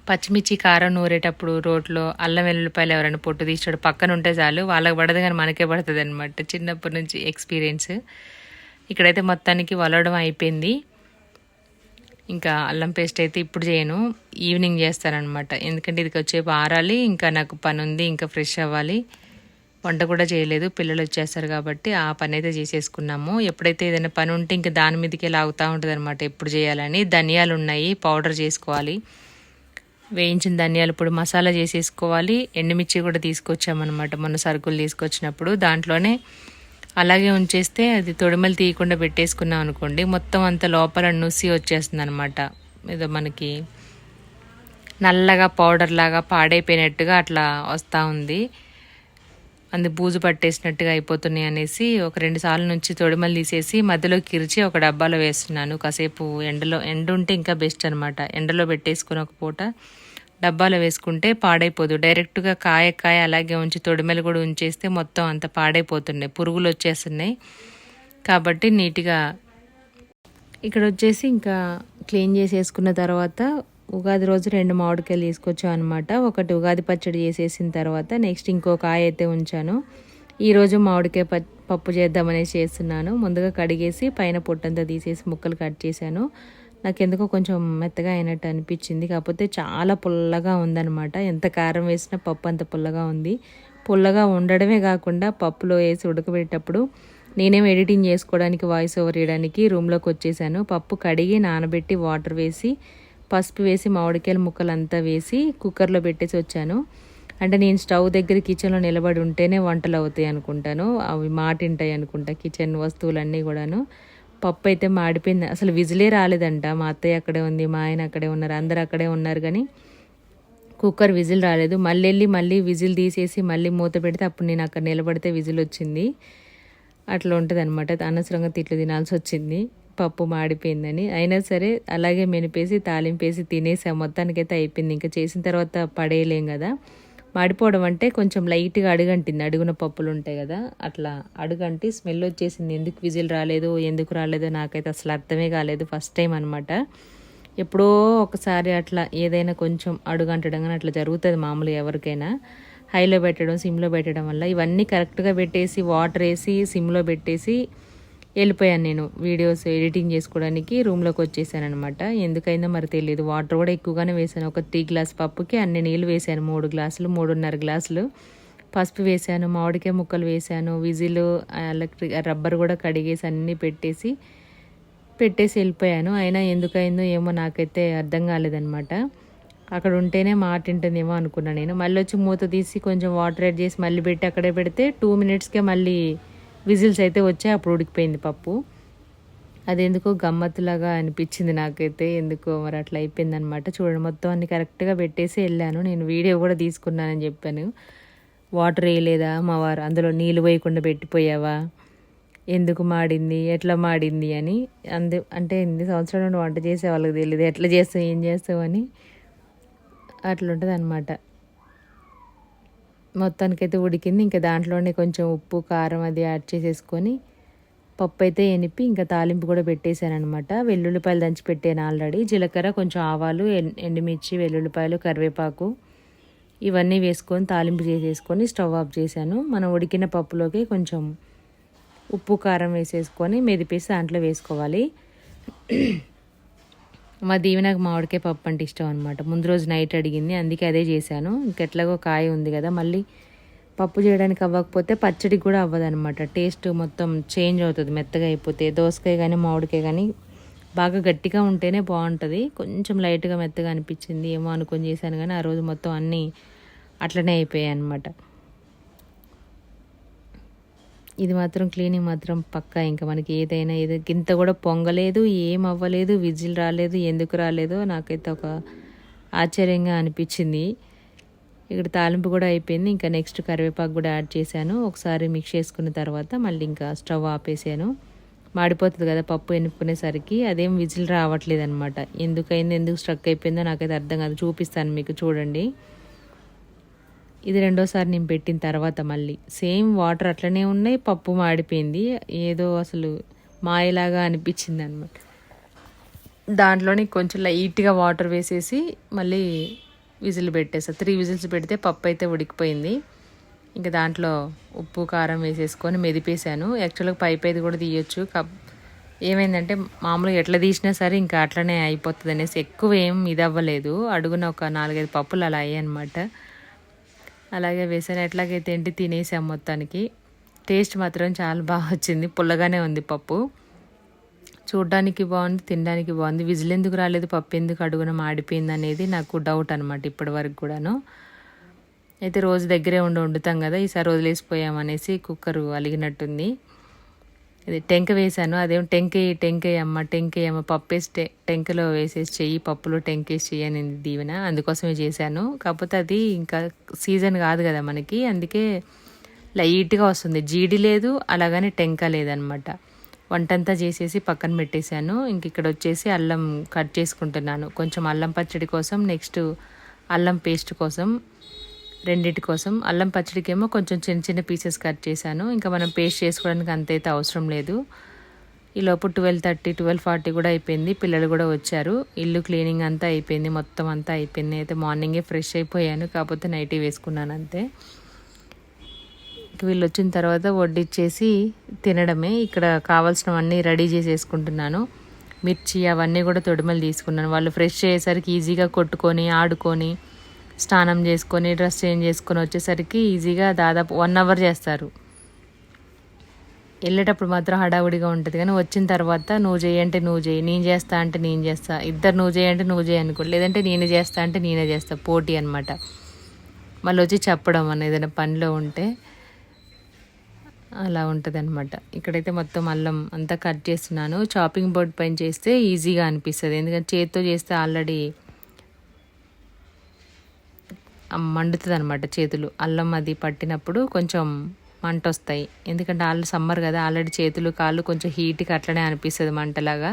పచ్చిమిర్చి కారం నూరేటప్పుడు రోట్లో అల్లం వెల్లుల్లిపాయలు ఎవరైనా పొట్టు తీసాడు పక్కన ఉంటే చాలు, వాళ్ళకి పడదు కానీ మనకే పడుతుంది అనమాట. చిన్నప్పటి నుంచి ఎక్స్పీరియన్స్. ఇక్కడైతే మొత్తానికి వలవడం అయిపోయింది. ఇంకా అల్లం పేస్ట్ అయితే ఇప్పుడు చేయను, ఈవినింగ్ చేస్తానమాట. ఎందుకంటే ఇది వచ్చేపు ఆరాలి, ఇంకా నాకు పని ఉంది, ఇంకా ఫ్రెష్ అవ్వాలి. వంట కూడా చేయలేదు, పిల్లలు వచ్చేస్తారు కాబట్టి ఆ పని అయితే చేసేసుకున్నాము. ఎప్పుడైతే ఏదైనా పని ఉంటే ఇంకా దాని మీదకే లాగుతూ ఉంటుంది అనమాట ఎప్పుడు చేయాలని. ధనియాలు ఉన్నాయి, పౌడర్ చేసుకోవాలి. వేయించిన ధనియాలు పొడి మసాలా చేసేసుకోవాలి. ఎండుమిర్చి కూడా తీసుకొచ్చామన్నమాట మొన్న సరుకులు తీసుకొచ్చినప్పుడు. దాంట్లోనే అలాగే ఉంచేస్తే అది తొడిమలు తీయకుండా పెట్టేసుకున్నాం అనుకోండి, మొత్తం అంత లోపల నుసి వచ్చేస్తుంది అనమాట. ఏదో మనకి నల్లగా పౌడర్ లాగా పాడైపోయినట్టుగా అట్లా వస్తూ ఉంది. అందు బూజు పట్టేసినట్టుగా అయిపోతున్నాయి అనేసి ఒక 2 సార్లు నుంచి తొడిమలు తీసేసి మధ్యలో కిరిచి ఒక డబ్బాలో వేస్తున్నాను. కాసేపు ఎండ ఉంటే ఇంకా బెస్ట్ అనమాట. ఎండలో పెట్టేసుకుని ఒక పూట డబ్బాలో వేసుకుంటే పాడైపోదు. డైరెక్ట్గా కాయ అలాగే ఉంచి తొడిమలు కూడా ఉంచేస్తే మొత్తం అంత పాడైపోతున్నాయి, పురుగులు వచ్చేస్తున్నాయి. కాబట్టి నీట్గా ఇక్కడ వచ్చేసి ఇంకా క్లీన్ చేసేసుకున్న తర్వాత ఉగాది రోజు 2 మామిడికాయలు తీసుకొచ్చాం అనమాట. ఒకటి ఉగాది పచ్చడి చేసేసిన తర్వాత నెక్స్ట్ ఇంకో కాయ అయితే ఉంచాను. ఈరోజు మామిడికాయ పప్పు చేద్దామనేసి చేస్తున్నాను. ముందుగా కడిగేసి పైన పొట్టంతా తీసేసి ముక్కలు కట్ చేశాను. నాకు ఎందుకో కొంచెం మెత్తగా అయినట్టు అనిపించింది, కాకపోతే చాలా పుల్లగా ఉందన్నమాట. ఎంత కారం వేసినా పప్పు అంత పుల్లగా ఉంది. పుల్లగా ఉండడమే కాకుండా పప్పులో వేసి ఉడకబెట్టేటప్పుడు నేనేం ఎడిటింగ్ చేసుకోవడానికి వాయిస్ ఓవర్ ఇవ్వడానికి రూమ్లోకి వచ్చేసాను. పప్పు కడిగి నానబెట్టి వాటర్ వేసి పసుపు వేసి మామిడికాయల ముక్కలు అంతా వేసి కుక్కర్లో పెట్టేసి వచ్చాను. అంటే నేను స్టవ్ దగ్గర కిచెన్లో నిలబడి ఉంటేనే వంటలు అవుతాయి అనుకుంటాను, అవి మాటింటాయి అనుకుంటా కిచెన్ వస్తువులన్నీ కూడాను. పప్పు అయితే మాడిపోయింది, అసలు విజిలే రాలేదంట. మా అత్తయ్య అక్కడే ఉంది, మా ఆయన అక్కడే ఉన్నారు, అందరు అక్కడే ఉన్నారు, కానీ కుక్కర్ విజిల్ రాలేదు. మళ్ళీ విజిల్ తీసేసి మళ్ళీ మూత పెడితే అప్పుడు నేను అక్కడ నిలబడితే విజిల్ వచ్చింది. అట్లా ఉంటుంది అనమాట. అనవసరంగా తిట్లు తినాల్సి వచ్చింది పప్పు మాడిపోయిందని. అయినా సరే అలాగే మెనిపేసి తాలింపేసి తినేసాం. మొత్తానికైతే అయిపోయింది. ఇంకా చేసిన తర్వాత పడేయలేం కదా. మాడిపోవడం అంటే కొంచెం లైట్గా అడుగంటింది, అడుగున పప్పులు ఉంటాయి కదా, అట్లా అడుగంటి స్మెల్ వచ్చేసింది. ఎందుకు విజిల్ రాలేదో ఎందుకు రాలేదో నాకైతే అసలు అర్థమే కాలేదు. ఫస్ట్ టైం అనమాట. ఎప్పుడో ఒకసారి అట్లా ఏదైనా కొంచెం అడుగంటడం కానీ అట్లా జరుగుతుంది మామూలుగా ఎవరికైనా. హైలో పెట్టడం సిమ్లో పెట్టడం వల్ల ఇవన్నీ కరెక్ట్గా పెట్టేసి వాటర్ వేసి సిమ్లో పెట్టేసి వెళ్ళిపోయాను. నేను వీడియోస్ ఎడిటింగ్ చేసుకోవడానికి రూమ్లోకి వచ్చేసాను అనమాట. ఎందుకైందో మరి తెలియదు. వాటర్ కూడా ఎక్కువగానే వేసాను. ఒక 3 గ్లాస్ పప్పుకి అన్ని నీళ్ళు వేసాను. 3 గ్లాసులు 3.5 గ్లాసులు పసుపు వేసాను, మామిడికాయ ముక్కలు వేసాను, విజిల్, ఎలక్ట్రిక్ రబ్బర్ కూడా కడిగేసి అన్నీ పెట్టేసి వెళ్ళిపోయాను. అయినా ఎందుకైందో ఏమో నాకైతే అర్థం కాలేదనమాట. అక్కడ ఉంటేనే మాటింటుందేమో అనుకున్నాను నేను. మళ్ళీ వచ్చి మూత తీసి కొంచెం వాటర్ యాడ్ చేసి మళ్ళీ పెట్టి అక్కడే పెడితే 2 మినిట్స్కే మళ్ళీ విజిల్స్ అయితే వచ్చాయి. అప్పుడు ఉడికిపోయింది పప్పు. అదెందుకో గమ్మత్తులాగా అనిపించింది నాకైతే. ఎందుకో మరి అట్లా అయిపోయింది అనమాట. చూడండి, మొత్తం అన్ని కరెక్ట్గా పెట్టేసి వెళ్ళాను. నేను వీడియో కూడా తీసుకున్నానని చెప్పాను. వాటర్ వేయలేదా మా వారు, అందులో నీళ్ళు వేయకుండా పెట్టిపోయావా, ఎందుకు మాడింది, ఎట్లా మాడింది అని. అంటే ఎన్ని సంవత్సరాల నుండి వంట చేసే వాళ్ళకి తెలియదు ఎట్లా చేస్తావు ఏం చేస్తావు అని. అట్లుంటుంది అనమాట. మొత్తానికైతే ఉడికింది. ఇంకా దాంట్లోనే కొంచెం ఉప్పు కారం అది యాడ్ చేసేసుకొని పప్పు అయితే ఎనిపి ఇంకా తాలింపు కూడా పెట్టేశాను అనమాట. వెల్లుల్లిపాయలు దంచి పెట్టాను ఆల్రెడీ. జీలకర్ర, కొంచెం ఆవాలు, ఎండుమిర్చి, వెల్లుల్లిపాయలు, కరివేపాకు ఇవన్నీ వేసుకొని తాలింపు చేసేసుకొని స్టవ్ ఆఫ్ చేశాను. మనం ఉడికిన పప్పులోకి కొంచెం ఉప్పు కారం వేసేసుకొని మెదిపేసి దాంట్లో వేసుకోవాలి. మా దీవెనకు మామిడికాయ పప్పు అంటే ఇష్టం అనమాట. ముందు రోజు నైట్ అడిగింది, అందుకే అదే చేశాను. ఇంకెట్లాగో కాయ ఉంది కదా, మళ్ళీ పప్పు చేయడానికి అవ్వకపోతే పచ్చడికి కూడా అవ్వదనమాట. టేస్ట్ మొత్తం చేంజ్ అవుతుంది మెత్తగా అయిపోతే. దోసకాయ కానీ మామిడికాయ కానీ బాగా గట్టిగా ఉంటేనే బాగుంటుంది. కొంచెం లైట్గా మెత్తగా అనిపించింది ఏమో అనుకొని చేశాను, కానీ ఆ రోజు మొత్తం అన్నీ అట్లనే అయిపోయాయి అనమాట. ఇది మాత్రం క్లీనింగ్ మాత్రం పక్కా. ఇంకా మనకి ఏదైనా ఇంత కూడా పొంగలేదు, ఏం అవ్వలేదు, విజిల్ రాలేదు. ఎందుకు రాలేదో నాకైతే ఒక ఆశ్చర్యంగా అనిపించింది. ఇక్కడ తాలింపు కూడా అయిపోయింది. ఇంకా నెక్స్ట్ కరివేపాకు కూడా యాడ్ చేశాను. ఒకసారి మిక్స్ చేసుకున్న తర్వాత మళ్ళీ ఇంకా స్టవ్ ఆపేసాను. మాడిపోతుంది కదా పప్పు ఎనుక్కునేసరికి. అదేం విజిల్ రావట్లేదు అనమాట. ఎందుకు స్ట్రక్ అయిపోయిందో నాకైతే అర్థం కాదు. చూపిస్తాను మీకు, చూడండి. ఇది రెండోసారి నేను పెట్టిన తర్వాత మళ్ళీ సేమ్ వాటర్ అట్లనే ఉన్నాయి, పప్పు మాడిపోయింది. ఏదో అసలు మాయలాగా అనిపించింది అనమాట. దాంట్లోని కొంచెం లైట్గా వాటర్ వేసేసి మళ్ళీ విజిల్ పెట్టేసా. 3 విజిల్స్ పెడితే పప్పు అయితే ఉడికిపోయింది. ఇంకా దాంట్లో ఉప్పు కారం వేసేసుకొని మెదిపేశాను. యాక్చువల్గా పైపేది కూడా తీయొచ్చు. ఏమైందంటే మామూలుగా ఎట్లా తీసినా సరే ఇంకా అట్లనే అయిపోతుంది అనేసి ఎక్కువ ఏం ఇది అవ్వలేదు. అడుగున ఒక 4-5 పప్పులు అలా అయ్యాయి అనమాట. అలాగే వేసాను. ఎట్లాగైతే ఏంటి తినేసాం మొత్తానికి. టేస్ట్ మాత్రం చాలా బాగా వచ్చింది. పుల్లగానే ఉంది పప్పు. చూడడానికి బాగుంది, తినడానికి బాగుంది. విజిల్ ఎందుకు రాలేదు, పప్పు ఎందుకు అడుగున మాడిపోయింది అనేది నాకు డౌట్ అనమాట ఇప్పటి వరకు కూడాను. అయితే రోజు దగ్గరే వండుతాం కదా, ఈసారి వదిలేసిపోయాం అనేసి కుక్కరు అలిగినట్టుంది. ఇది టెంక వేసాను. అదేం టెంకేయమ్మ పప్పు వేసి టెంకలో వేసేసి చెయ్యి, పప్పులో టెంకేసి చెయ్యి అని దీవెన. అందుకోసమే చేశాను. కాకపోతే అది ఇంకా సీజన్ కాదు కదా మనకి, అందుకే లైట్గా వస్తుంది. జీడి లేదు, అలాగని టెంక లేదనమాట. వంటంతా చేసేసి పక్కన పెట్టేశాను. ఇంక ఇక్కడ వచ్చేసి అల్లం కట్ చేసుకుంటున్నాను. కొంచెం అల్లం పచ్చడి కోసం, నెక్స్ట్ అల్లం పేస్ట్ కోసం, రెండింటి కోసం. అల్లం పచ్చడికేమో కొంచెం చిన్న చిన్న పీసెస్ కట్ చేశాను. ఇంకా మనం పేస్ట్ చేసుకోవడానికి అంతైతే అవసరం లేదు. ఈలోపు 12:30, 12:40 కూడా అయిపోయింది. పిల్లలు కూడా వచ్చారు. ఇల్లు క్లీనింగ్ అంతా అయిపోయింది, మొత్తం అంతా అయిపోయింది. అయితే మార్నింగే ఫ్రెష్ అయిపోయాను, కాకపోతే నైటీ వేసుకున్నాను అంతే. వీళ్ళు వచ్చిన తర్వాత వడ్డిచ్చేసి తినడమే. ఇక్కడ కావాల్సినవన్నీ రెడీ చేసేసుకుంటున్నాను. మిర్చి అవన్నీ కూడా తొడిమలు తీసుకున్నాను. వాళ్ళు ఫ్రెష్ అయ్యేసరికి ఈజీగా కొట్టుకొని ఆడుకొని స్నానం చేసుకొని డ్రెస్ చేంజ్ చేసుకొని వచ్చేసరికి ఈజీగా దాదాపు 1 అవర్ చేస్తారు. వెళ్ళేటప్పుడు మాత్రం హడావుడిగా ఉంటుంది, కానీ వచ్చిన తర్వాత నువ్వు చేయంటే నువ్వు చేయి, నేను చేస్తా అంటే నేను చేస్తా, ఇద్దరు నువ్వు చేయంటే నువ్వు చేయి అనుకో, లేదంటే నేనే చేస్తా అంటే నేనే చేస్తా, పోటీ అనమాట. మళ్ళీ వచ్చి చెప్పడం అన్న ఏదైనా పనిలో ఉంటే అలా ఉంటుంది అనమాట. ఇక్కడైతే మొత్తం అల్లం అంతా కట్ చేస్తున్నాను. చాపింగ్ బోర్డ్ పైన చేస్తే ఈజీగా అనిపిస్తుంది, ఎందుకంటే చేతితో చేస్తే ఆల్రెడీ మండుతుంది అనమాట చేతులు. అల్లం అది పట్టినప్పుడు కొంచెం మంట వస్తాయి, ఎందుకంటే వాళ్ళు సమ్మర్ కదా, ఆల్రెడీ చేతులు కాళ్ళు కొంచెం హీట్కి అట్లనే అనిపిస్తుంది మంటలాగా.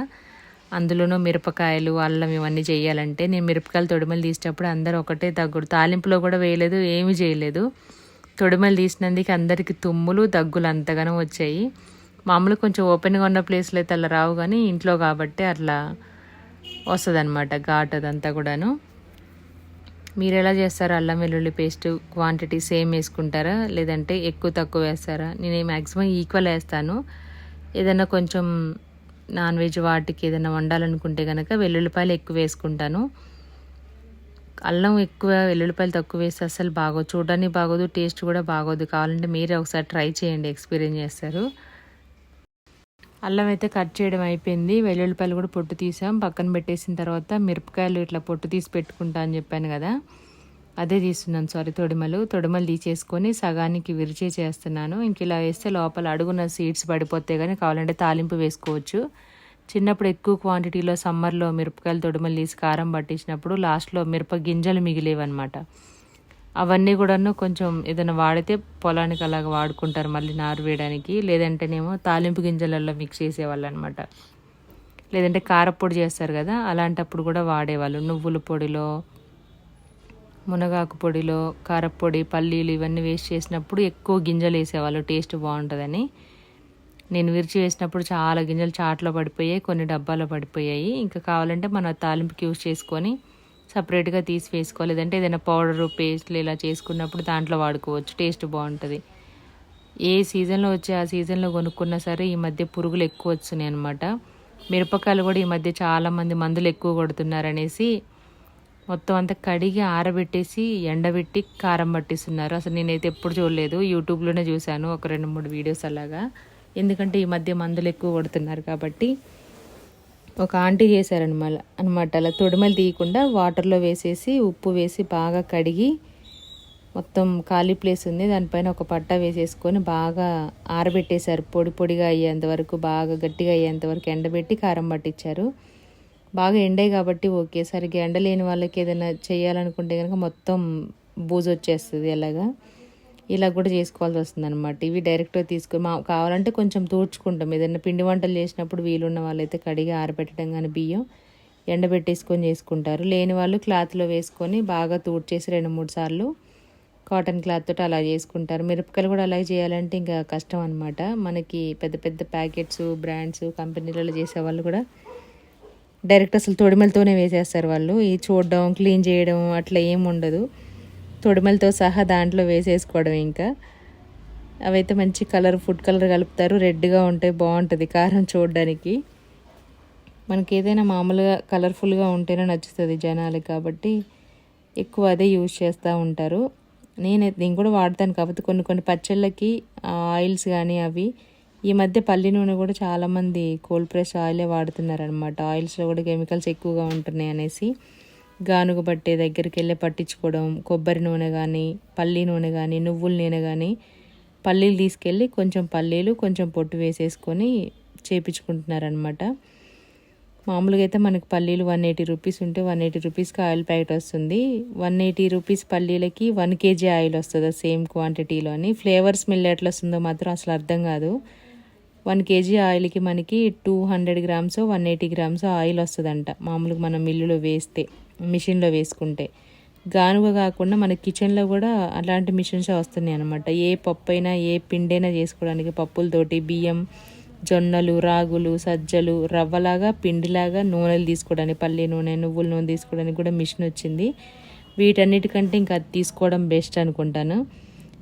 అందులోనూ మిరపకాయలు అల్లం ఇవన్నీ చేయాలంటే నేను మిరపకాయలు తొడిమలు తీసేటప్పుడు అందరూ ఒకటే దగ్గుడు, తాలింపులో కూడా వేయలేదు, ఏమీ చేయలేదు. తొడిమలు తీసినందుకు అందరికీ తుమ్ములు దగ్గులు అంతగానో వచ్చాయి. మామూలుగా కొంచెం ఓపెన్గా ఉన్న ప్లేస్లో అయితే అలా రావు, కానీ ఇంట్లో కాబట్టి అట్లా వస్తుంది అనమాట ఘాట్ అదంతా కూడాను. మీరు ఎలా చేస్తారా? అల్లం వెల్లుల్లి పేస్ట్ క్వాంటిటీ సేమ్ వేసుకుంటారా, లేదంటే ఎక్కువ తక్కువ వేస్తారా? నేను మ్యాక్సిమం ఈక్వల్ వేస్తాను. ఏదైనా కొంచెం నాన్ వెజ్ వాటికి ఏదైనా వండాలనుకుంటే కనుక వెల్లుల్లిపాయలు ఎక్కువ వేసుకుంటాను. అల్లం ఎక్కువ వెల్లుల్లిపాయలు తక్కువ వేస్తే అసలు బాగోదు, చూడడానికి బాగోదు, టేస్ట్ కూడా బాగోదు. కావాలంటే మీరే ఒకసారి ట్రై చేయండి, ఎక్స్పీరియన్స్ చేస్తారు. అల్లం అయితే కట్ చేయడం అయిపోయింది, వెల్లుల్లిపాయలు కూడా పొట్టు తీసాం, పక్కన పెట్టేసిన తర్వాత మిరపకాయలు ఇట్లా పొట్టు తీసి పెట్టుకుంటా అని చెప్పాను కదా, అదే తీస్తున్నాను. తొడిమలు తీసేసుకొని సగానికి విరిచే చేస్తున్నాను. ఇంక ఇలా వేస్తే లోపల అడుగున సీడ్స్ పడిపోతే కానీ కావాలంటే తాలింపు వేసుకోవచ్చు. చిన్నప్పుడు ఎక్కువ క్వాంటిటీలో సమ్మర్లో మిరపకాయలు తొడిమలు తీసి కారం పట్టించినప్పుడు లాస్ట్లో మిరప గింజలు మిగిలేవన్నమాట. అవన్నీ కూడాను కొంచెం ఏదైనా వాడితే పొలానికి అలాగ వాడుకుంటారు మళ్ళీ నారు వేయడానికి, లేదంటేనేమో తాలింపు గింజలలో మిక్స్ చేసేవాళ్ళు అనమాట. లేదంటే కారపొడి చేస్తారు కదా, అలాంటప్పుడు కూడా వాడేవాళ్ళు. నువ్వుల పొడిలో, మునగాకు పొడిలో కారపొడి, పల్లీలు ఇవన్నీ వేస్ట్ చేసినప్పుడు ఎక్కువ గింజలు వేసేవాళ్ళు, టేస్ట్ బాగుంటుందని. నేను విరిచి వేసినప్పుడు చాలా గింజలు చాట్లో పడిపోయాయి, కొన్ని డబ్బాలో పడిపోయాయి. ఇంకా కావాలంటే మనం తాలింపుకి యూస్ చేసుకొని సపరేట్గా తీసి వేసుకోవాలి, లేదంటే ఏదైనా పౌడరు పేస్ట్లు ఇలా చేసుకున్నప్పుడు దాంట్లో వాడుకోవచ్చు, టేస్ట్ బాగుంటుంది. ఏ సీజన్లో వచ్చి ఆ సీజన్లో కొనుక్కున్నా సరే ఈ మధ్య పురుగులు ఎక్కువ వచ్చినాయి అనమాట. మిరపకాయలు కూడా ఈ మధ్య చాలామంది మందులు ఎక్కువ కొడుతున్నారనేసి మొత్తం అంతా కడిగి ఆరబెట్టేసి ఎండబెట్టి కారం పట్టిస్తున్నారు. అసలు నేనైతే ఎప్పుడు చూడలేదు, యూట్యూబ్లోనే చూశాను ఒక 2-3 వీడియోస్ అలాగా. ఎందుకంటే ఈ మధ్య మందులు ఎక్కువ కొడుతున్నారు కాబట్టి. ఒక ఆంటీ చేశారనమాట అలా తొడిమలు తీయకుండా వాటర్లో వేసేసి ఉప్పు వేసి బాగా కడిగి, మొత్తం ఖాళీ ప్లేస్ ఉంది దానిపైన ఒక పట్ట వేసేసుకొని బాగా ఆరబెట్టేశారు. పొడిగా అయ్యేంత వరకు, బాగా గట్టిగా అయ్యేంత వరకు ఎండబెట్టి కారం పట్టించారు. బాగా ఎండే కాబట్టి ఓకే, సరిగ్గా ఎండలేని వాళ్ళకి ఏదైనా చేయాలనుకుంటే కనుక మొత్తం బూజు వచ్చేస్తుంది. అలాగా ఇలా కూడా చేసుకోవాల్సి వస్తుంది అనమాట. ఇవి డైరెక్ట్గా తీసుకొని కావాలంటే కొంచెం తూడ్చుకుంటాం, ఏదైనా పిండి వంటలు చేసినప్పుడు వీలున్న వాళ్ళైతే కడిగి ఆరబెట్టడం కానీ బియ్యం ఎండబెట్టేసుకొని చేసుకుంటారు. లేని వాళ్ళు క్లాత్లో వేసుకొని బాగా తూడ్చేసి 2-3 సార్లు కాటన్ క్లాత్ తోటి అలా చేసుకుంటారు. మిరపకాయలు కూడా అలాగే చేయాలంటే ఇంకా కష్టం అనమాట. మనకి పెద్ద పెద్ద ప్యాకెట్స్, బ్రాండ్స్, కంపెనీలలో చేసేవాళ్ళు కూడా డైరెక్ట్ అసలు తొడిమలతోనే వేసేస్తారు వాళ్ళు. ఈ చూడడం, క్లీన్ చేయడం అట్లా ఏమి ఉండదు, తొడిమలతో సహా దాంట్లో వేసేసుకోవడం. ఇంకా అవైతే మంచి ఫుడ్ కలర్ కలుపుతారు, రెడ్గా ఉంటాయి, బాగుంటుంది కారం చూడడానికి. మనకి ఏదైనా మామూలుగా కలర్ఫుల్గా ఉంటేనే నచ్చుతుంది జనాలకి, కాబట్టి ఎక్కువ అదే యూజ్ చేస్తూ ఉంటారు. నేను కూడా వాడతాను, కాకపోతే కొన్ని పచ్చళ్ళకి ఆయిల్స్ కానీ అవి. ఈ మధ్య పల్లి నూనె కూడా చాలామంది కోల్డ్ ప్రెస్ ఆయిలే వాడుతున్నారనమాట. ఆయిల్స్లో కూడా కెమికల్స్ ఎక్కువగా ఉంటున్నాయి అనేసి గానుగ పట్టే దగ్గరికి వెళ్ళి పట్టించుకోవడం. కొబ్బరి నూనె కానీ, పల్లి నూనె కానీ, నువ్వుల నూనె కానీ, పల్లీలు తీసుకెళ్ళి కొంచెం పల్లీలు కొంచెం పొట్టు వేసేసుకొని చేపించుకుంటున్నారనమాట. మామూలుగా అయితే మనకి పల్లీలు 180 రూపీస్ ఉంటే 180 రూపీస్కి ఆయిల్ ప్యాకెట్ వస్తుంది. 180 రూపీస్ పల్లీలకి 1 kg ఆయిల్ వస్తుంది సేమ్ క్వాంటిటీలోని. ఫ్లేవర్ స్మెల్ ఎట్లా వస్తుందో మాత్రం అసలు అర్థం కాదు. 1 kg ఆయిల్కి మనకి 200 గ్రామ్స్ 180 గ్రామ్స్ ఆయిల్ వస్తుందంట, మామూలుగా మనం మిల్లులో వేస్తే, మిషన్లో వేసుకుంటే. గానుగ కాకుండా మన కిచెన్లో కూడా అలాంటి మిషన్స్ వస్తున్నాయి అనమాట. ఏ పప్పు అయినా ఏ పిండైనా చేసుకోవడానికి, పప్పులతోటి బియ్యం, జొన్నలు, రాగులు, సజ్జలు, రవ్వలాగా పిండిలాగా నూనెలు తీసుకోవడానికి, పల్లి నూనె, నువ్వుల నూనె తీసుకోవడానికి కూడా మిషన్ వచ్చింది. వీటన్నిటికంటే ఇంకా అది తీసుకోవడం బెస్ట్ అనుకుంటాను,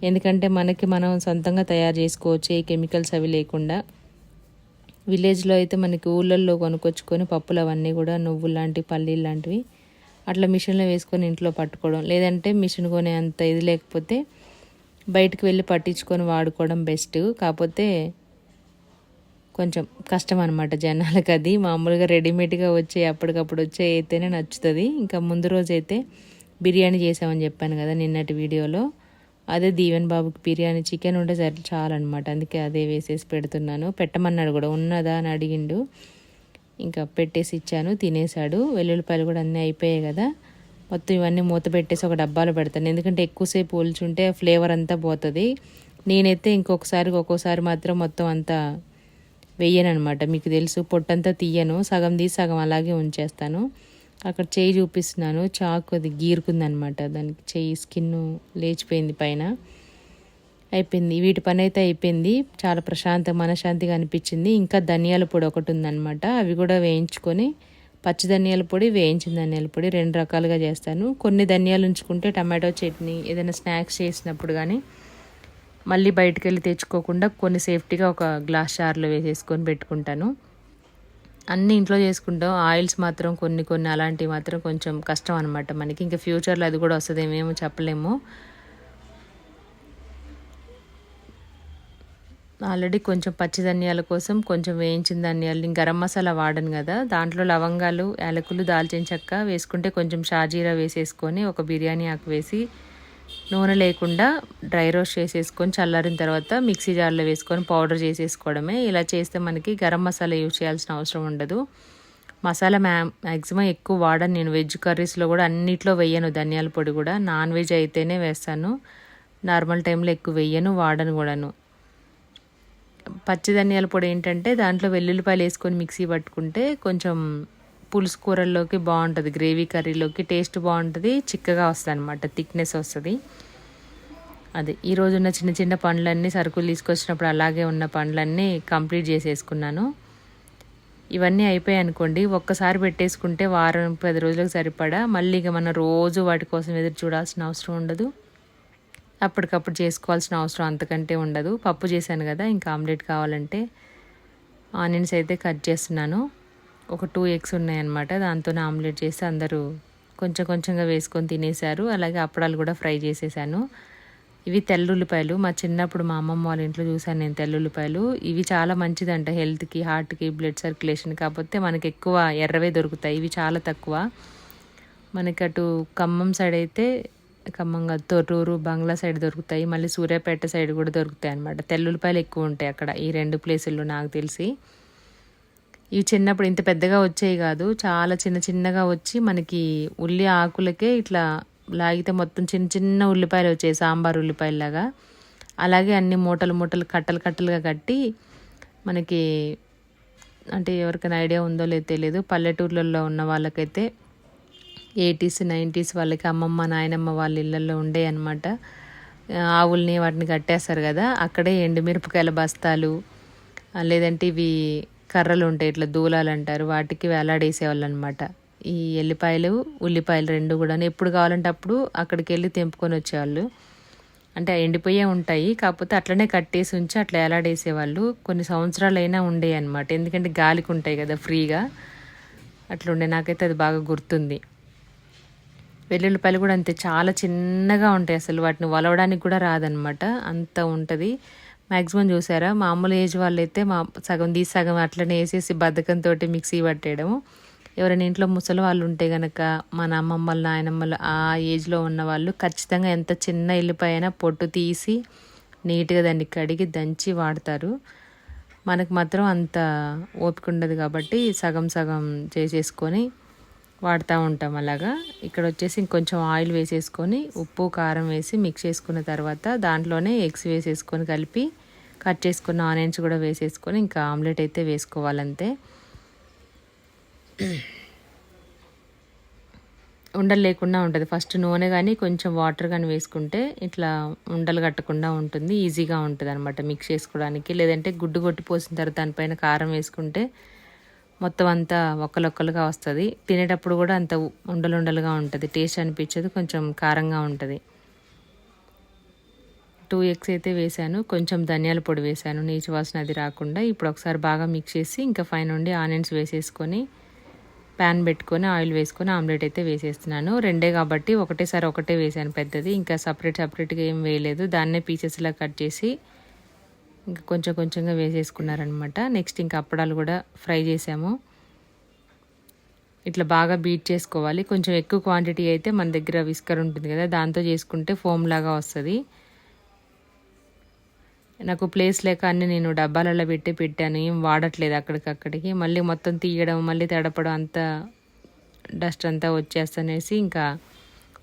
ఎందుకంటే మనం సొంతంగా తయారు చేసుకోవచ్చు ఏ కెమికల్స్ అవి లేకుండా. విలేజ్లో అయితే మనకి ఊళ్ళల్లో కొనుక్కొచ్చుకొని పప్పులు అవన్నీ కూడా నువ్వులు లాంటివి, పల్లీలు లాంటివి అట్లా మిషన్లో వేసుకొని ఇంట్లో పట్టుకోవడం, లేదంటే మిషన్ కొనే అంత ఇది లేకపోతే బయటకు వెళ్ళి పట్టించుకొని వాడుకోవడం బెస్ట్. కాకపోతే కొంచెం కష్టం అనమాట జనాలకు. అది మామూలుగా రెడీమేడ్గా వచ్చే అప్పటికప్పుడు వచ్చే అయితేనే నచ్చుతుంది. ఇంకా ముందు రోజు అయితే బిర్యానీ చేసామని చెప్పాను కదా నిన్నటి వీడియోలో, అదే దీవెన్ బాబుకి బిర్యానీ చికెన్ ఉంటే సరే చాలన్నమాట. అందుకే అదే వేసేసి పెడుతున్నాను. పెట్టమన్నాడు కూడా, ఉన్నదా అని అడిగిండు. ఇంకా పెట్టేసి ఇచ్చాను, తినేసాడు. వెల్లుల్లిపాయలు కూడా అన్నీ అయిపోయాయి కదా, మొత్తం ఇవన్నీ మూత పెట్టేసి ఒక డబ్బాలో పెడతాను. ఎందుకంటే ఎక్కువసేపు ఒలుచుంటే ఫ్లేవర్ అంతా పోతుంది. నేనైతే ఒక్కోసారి మాత్రం మొత్తం అంతా వేయను అనమాట. మీకు తెలుసు, పొట్టంతా తీయను, సగం తీసి సగం అలాగే ఉంచేస్తాను. అక్కడ చెయ్యి చూపిస్తున్నాను, చాకు అది గీరుకుందనమాట, దానికి చెయ్యి స్కిన్ లేచిపోయింది పైన. అయిపోయింది, వీటి పని అయితే అయిపోయింది. చాలా మనశాంతిగా అనిపించింది. ఇంకా ధనియాల పొడి ఒకటి ఉందన్నమాట, అవి కూడా వేయించుకొని, పచ్చి ధనియాల పొడి, వేయించిన ధనియాల పొడి 2 రకాలుగా చేస్తాను. కొన్ని ధనియాలు ఉంచుకుంటే టమాటో చట్నీ ఏదైనా స్నాక్స్ చేసినప్పుడు కానీ మళ్ళీ బయటకు వెళ్ళి తెచ్చుకోకుండా కొన్ని సేఫ్టీగా ఒక గ్లాస్ జార్లో వేసేసుకొని పెట్టుకుంటాను. అన్నీ ఇంట్లో చేసుకుంటాం. ఆయిల్స్ మాత్రం కొన్ని అలాంటివి మాత్రం కొంచెం కష్టం అనమాట మనకి. ఇంకా ఫ్యూచర్లో అది కూడా వస్తుందేమేమో చెప్పలేము. ఆల్రెడీ కొంచెం పచ్చి ధనియాల కోసం కొంచెం వేయించిన ధనియాలు, గరం మసాలా వాడను కదా, దాంట్లో లవంగాలు, యాలకులు, దాల్చిన చెక్క వేసుకుంటే కొంచెం షాజీరా వేసేసుకొని ఒక బిర్యానీ ఆకు వేసి నూనె లేకుండా డ్రై రోస్ట్ చేసేసుకొని చల్లారిన తర్వాత మిక్సీ జార్లో వేసుకొని పౌడర్ చేసేసుకోవడమే. ఇలా చేస్తే మనకి గరం మసాలా యూజ్ చేయాల్సిన అవసరం ఉండదు. మసాలా మ్యాక్సిమం ఎక్కువ వాడను నేను. వెజ్ కర్రీస్లో కూడా అన్నిట్లో వేయను ధనియాల పొడి కూడా. నాన్ వెజ్ అయితేనే వేస్తాను, నార్మల్ టైంలో ఎక్కువ వేయను, వాడను కూడాను. పచ్చి ధనియాల పొడి ఏంటంటే దాంట్లో వెల్లుల్లిపాయలు వేసుకొని మిక్సీ పట్టుకుంటే కొంచెం పులుసు కూరల్లోకి బాగుంటుంది, గ్రేవీ కర్రీలోకి టేస్ట్ బాగుంటుంది, చిక్కగా వస్తుంది అనమాట, థిక్నెస్ వస్తుంది. అదే ఈరోజు ఉన్న చిన్న పండ్లన్నీ, సరుకులు తీసుకొచ్చినప్పుడు అలాగే ఉన్న పండ్లన్నీ కంప్లీట్ చేసేసుకున్నాను. ఇవన్నీ అయిపోయాయి అనుకోండి, ఒక్కసారి పెట్టేసుకుంటే వారం 10 రోజులకు సరిపడా. మళ్ళీ ఇక మనం రోజు వాటి కోసం ఎదురు చూడాల్సిన అవసరం ఉండదు, అప్పటికప్పుడు చేసుకోవాల్సిన అవసరం అంతకంటే ఉండదు. పప్పు చేశాను కదా, ఇంకా ఆమ్లెట్ కావాలంటే ఆనియన్స్ అయితే కట్ చేస్తున్నాను. ఒక 2 ఎగ్స్ ఉన్నాయన్నమాట, దాంతో ఆమ్లెట్ చేసి అందరూ కొంచెంగా వేసుకొని తినేశారు. అలాగే అప్పడాలు కూడా ఫ్రై చేసేసాను. ఇవి తెల్లుల్లిపాయలు, మా చిన్నప్పుడు మా అమ్మమ్మ వాళ్ళ ఇంట్లో చూసాను నేను తెల్లుల్లిపాయలు. ఇవి చాలా మంచిదంట హెల్త్కి, హార్ట్కి, బ్లడ్ సర్క్యులేషన్. కాకపోతే మనకి ఎక్కువ ఎర్రవే దొరుకుతాయి, ఇవి చాలా తక్కువ. మనకి అటు ఖమ్మం సైడ్ అయితే, ఖమ్మంగా తొర్రూరు, బంగ్లా సైడ్ దొరుకుతాయి, మళ్ళీ సూర్యాపేట సైడ్ కూడా దొరుకుతాయి అనమాట. తెల్లుల్లిపాయలు ఎక్కువ ఉంటాయి అక్కడ, ఈ 2 ప్లేసుల్లో నాకు తెలిసి. ఇవి చిన్నప్పుడు ఇంత పెద్దగా వచ్చేవి కాదు, చాలా చిన్నగా వచ్చి మనకి ఉల్లి ఆకులకే ఇట్లా లాగితే మొత్తం చిన్న ఉల్లిపాయలు వచ్చాయి, సాంబార్ ఉల్లిపాయలాగా. అలాగే అన్ని మూటలు కట్టలుగా కట్టి మనకి, అంటే ఎవరికైనా ఐడియా ఉందో లేదో తెలియదు, పల్లెటూర్లలో ఉన్న వాళ్ళకైతే 80s 90s వాళ్ళకి అమ్మమ్మ నాయనమ్మ వాళ్ళ ఇళ్ళల్లో ఉండే అనమాట. ఆవుల్ని వాటిని కట్టేస్తారు కదా, అక్కడే ఎండుమిరపకాయల బస్తాలు, లేదంటే ఇవి కర్రలు ఉంటాయి ఇట్లా దూలాలు అంటారు, వాటికి వేలాడేసేవాళ్ళు అనమాట. ఈ ఎల్లిపాయలు, ఉల్లిపాయలు 2 కూడా ఎప్పుడు కావాలంటే అప్పుడు అక్కడికి వెళ్ళి తెంపుకొని వచ్చేవాళ్ళు. అంటే ఎండిపోయే ఉంటాయి, కాకపోతే అట్లనే కట్టేసి ఉంచి అట్లా వేలాడేసేవాళ్ళు. కొన్ని సంవత్సరాలు అయినా ఉండేవి అనమాట, ఎందుకంటే గాలికి ఉంటాయి కదా ఫ్రీగా, అట్లుండే. నాకైతే అది బాగా గుర్తుంది. వెల్లుల్లిపాయలు కూడా అంతే, చాలా చిన్నగా ఉంటాయి, అసలు వాటిని వలవడానికి కూడా రాదనమాట, అంత ఉంటుంది. మ్యాక్సిమం చూసారా, మామూలు ఏజ్ వాళ్ళైతే సగం తీసి సగం అట్లనే వేసేసి బద్ధకంతో మిక్సీ పట్టేయడం. ఎవరైనా ఇంట్లో ముసలి వాళ్ళు ఉంటే కనుక, మన అమ్మమ్మలు నాయనమ్మలు ఆ ఏజ్లో ఉన్న వాళ్ళు ఖచ్చితంగా ఎంత చిన్న ఎల్లిపాయ అయినా పొట్టు తీసి నీట్గా దాన్ని కడిగి దంచి వాడతారు. మనకు మాత్రం అంత ఓపిక ఉండదు కాబట్టి సగం చేసేసుకొని వాడుతూ ఉంటాం అలాగా. ఇక్కడ వచ్చేసి ఇంకొంచెం ఆయిల్ వేసేసుకొని ఉప్పు కారం వేసి మిక్స్ చేసుకున్న తర్వాత దాంట్లోనే ఎగ్స్ వేసేసుకొని కలిపి కట్ చేసుకున్న ఆనియన్స్ కూడా వేసేసుకొని ఇంకా ఆమ్లెట్ అయితే వేసుకోవాలంతే. ఉండలు లేకుండా ఉంటుంది. ఫస్ట్ నూనె కానీ కొంచెం వాటర్ కానీ వేసుకుంటే ఇట్లా ఉండలు కట్టకుండా ఉంటుంది, ఈజీగా ఉంటుంది అనమాట మిక్స్ చేసుకోవడానికి. లేదంటే గుడ్డు కొట్టి పోసిన తర్వాత దానిపైన కారం వేసుకుంటే మొత్తం అంతా ఒక్కలుగా వస్తుంది. తినేటప్పుడు కూడా అంత ఉండలుగా ఉంటుంది, టేస్ట్ అనిపించదు, కొంచెం కారంగా ఉంటుంది. 2 ఎగ్స్ అయితే వేసాను, కొంచెం ధనియాల పొడి వేసాను నీచు వాసన అది రాకుండా. ఇప్పుడు ఒకసారి బాగా మిక్స్ చేసి ఇంకా పైన నుండి ఆనియన్స్ వేసేసుకొని ప్యాన్ పెట్టుకొని ఆయిల్ వేసుకొని ఆమ్లెట్ అయితే వేసేస్తున్నాను. 2 కాబట్టి ఒకటేసారి ఒకటే వేసాను పెద్దది, ఇంకా సపరేట్గా ఏం వేయలేదు. దాన్నే పీసెస్లా కట్ చేసి ఇంకా కొంచెం కొంచెంగా వేసేసుకున్నారనమాట. నెక్స్ట్ ఇంకా అప్పడాలు కూడా ఫ్రై చేసాము. ఇట్లా బాగా బీట్ చేసుకోవాలి. కొంచెం ఎక్కువ క్వాంటిటీ అయితే మన దగ్గర విస్కర్ ఉంటుంది కదా, దాంతో చేసుకుంటే ఫోమ్ లాగా వస్తుంది. నాకు ప్లేస్ లేక అన్ని నేను డబ్బాలలో పెట్టాను, ఏం వాడట్లేదు అక్కడికక్కడికి. మళ్ళీ మొత్తం తీయడం, మళ్ళీ తడపడం, అంతా డస్ట్ అంతా వచ్చేస్తనేసి ఇంకా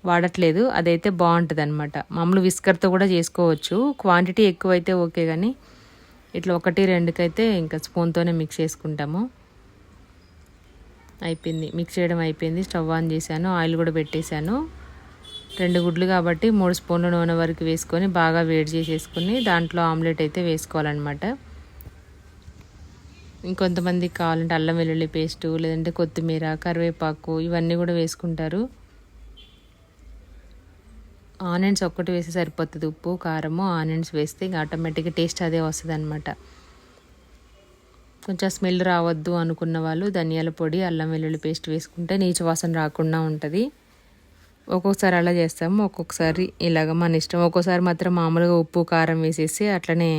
వాడట్లేదు. అదైతే బాగుంటుంది అనమాట. మామూలు విస్కర్తో కూడా చేసుకోవచ్చు, క్వాంటిటీ ఎక్కువైతే ఓకే, కానీ ఇట్లా 1-2కైతే ఇంకా స్పూన్తోనే మిక్స్ చేసుకుంటాము. అయిపోయింది, మిక్స్ చేయడం అయిపోయింది. స్టవ్ ఆన్ చేశాను, ఆయిల్ కూడా పెట్టేశాను. 2 గుడ్లు కాబట్టి 3 స్పూన్ల నూనె వరకు వేసుకొని బాగా వేడి చేసేసుకుని దాంట్లో ఆమ్లెట్ అయితే వేసుకోవాలన్నమాట. ఇంకొంతమందికి కావాలంటే అల్లం వెల్లుల్లి పేస్టు, లేదంటే కొత్తిమీర, కరివేపాకు ఇవన్నీ కూడా వేసుకుంటారు. ఆనియన్స్ ఒక్కటి వేస్తే సరిపోతుంది. ఉప్పు, కారము, ఆనియన్స్ వేస్తే ఇంకా ఆటోమేటిక్గా టేస్ట్ అదే వస్తుంది అనమాట. కొంచెం స్మెల్ రావద్దు అనుకున్న వాళ్ళు ధనియాల పొడి, అల్లం వెల్లుల్లి పేస్ట్ వేసుకుంటే నీచు వాసన రాకుండా ఉంటుంది. ఒక్కొక్కసారి అలా చేస్తాము, ఒక్కొక్కసారి ఇలాగ మన ఇష్టం. ఒక్కోసారి మాత్రం మామూలుగా ఉప్పు, కారం వేసేసి అట్లనే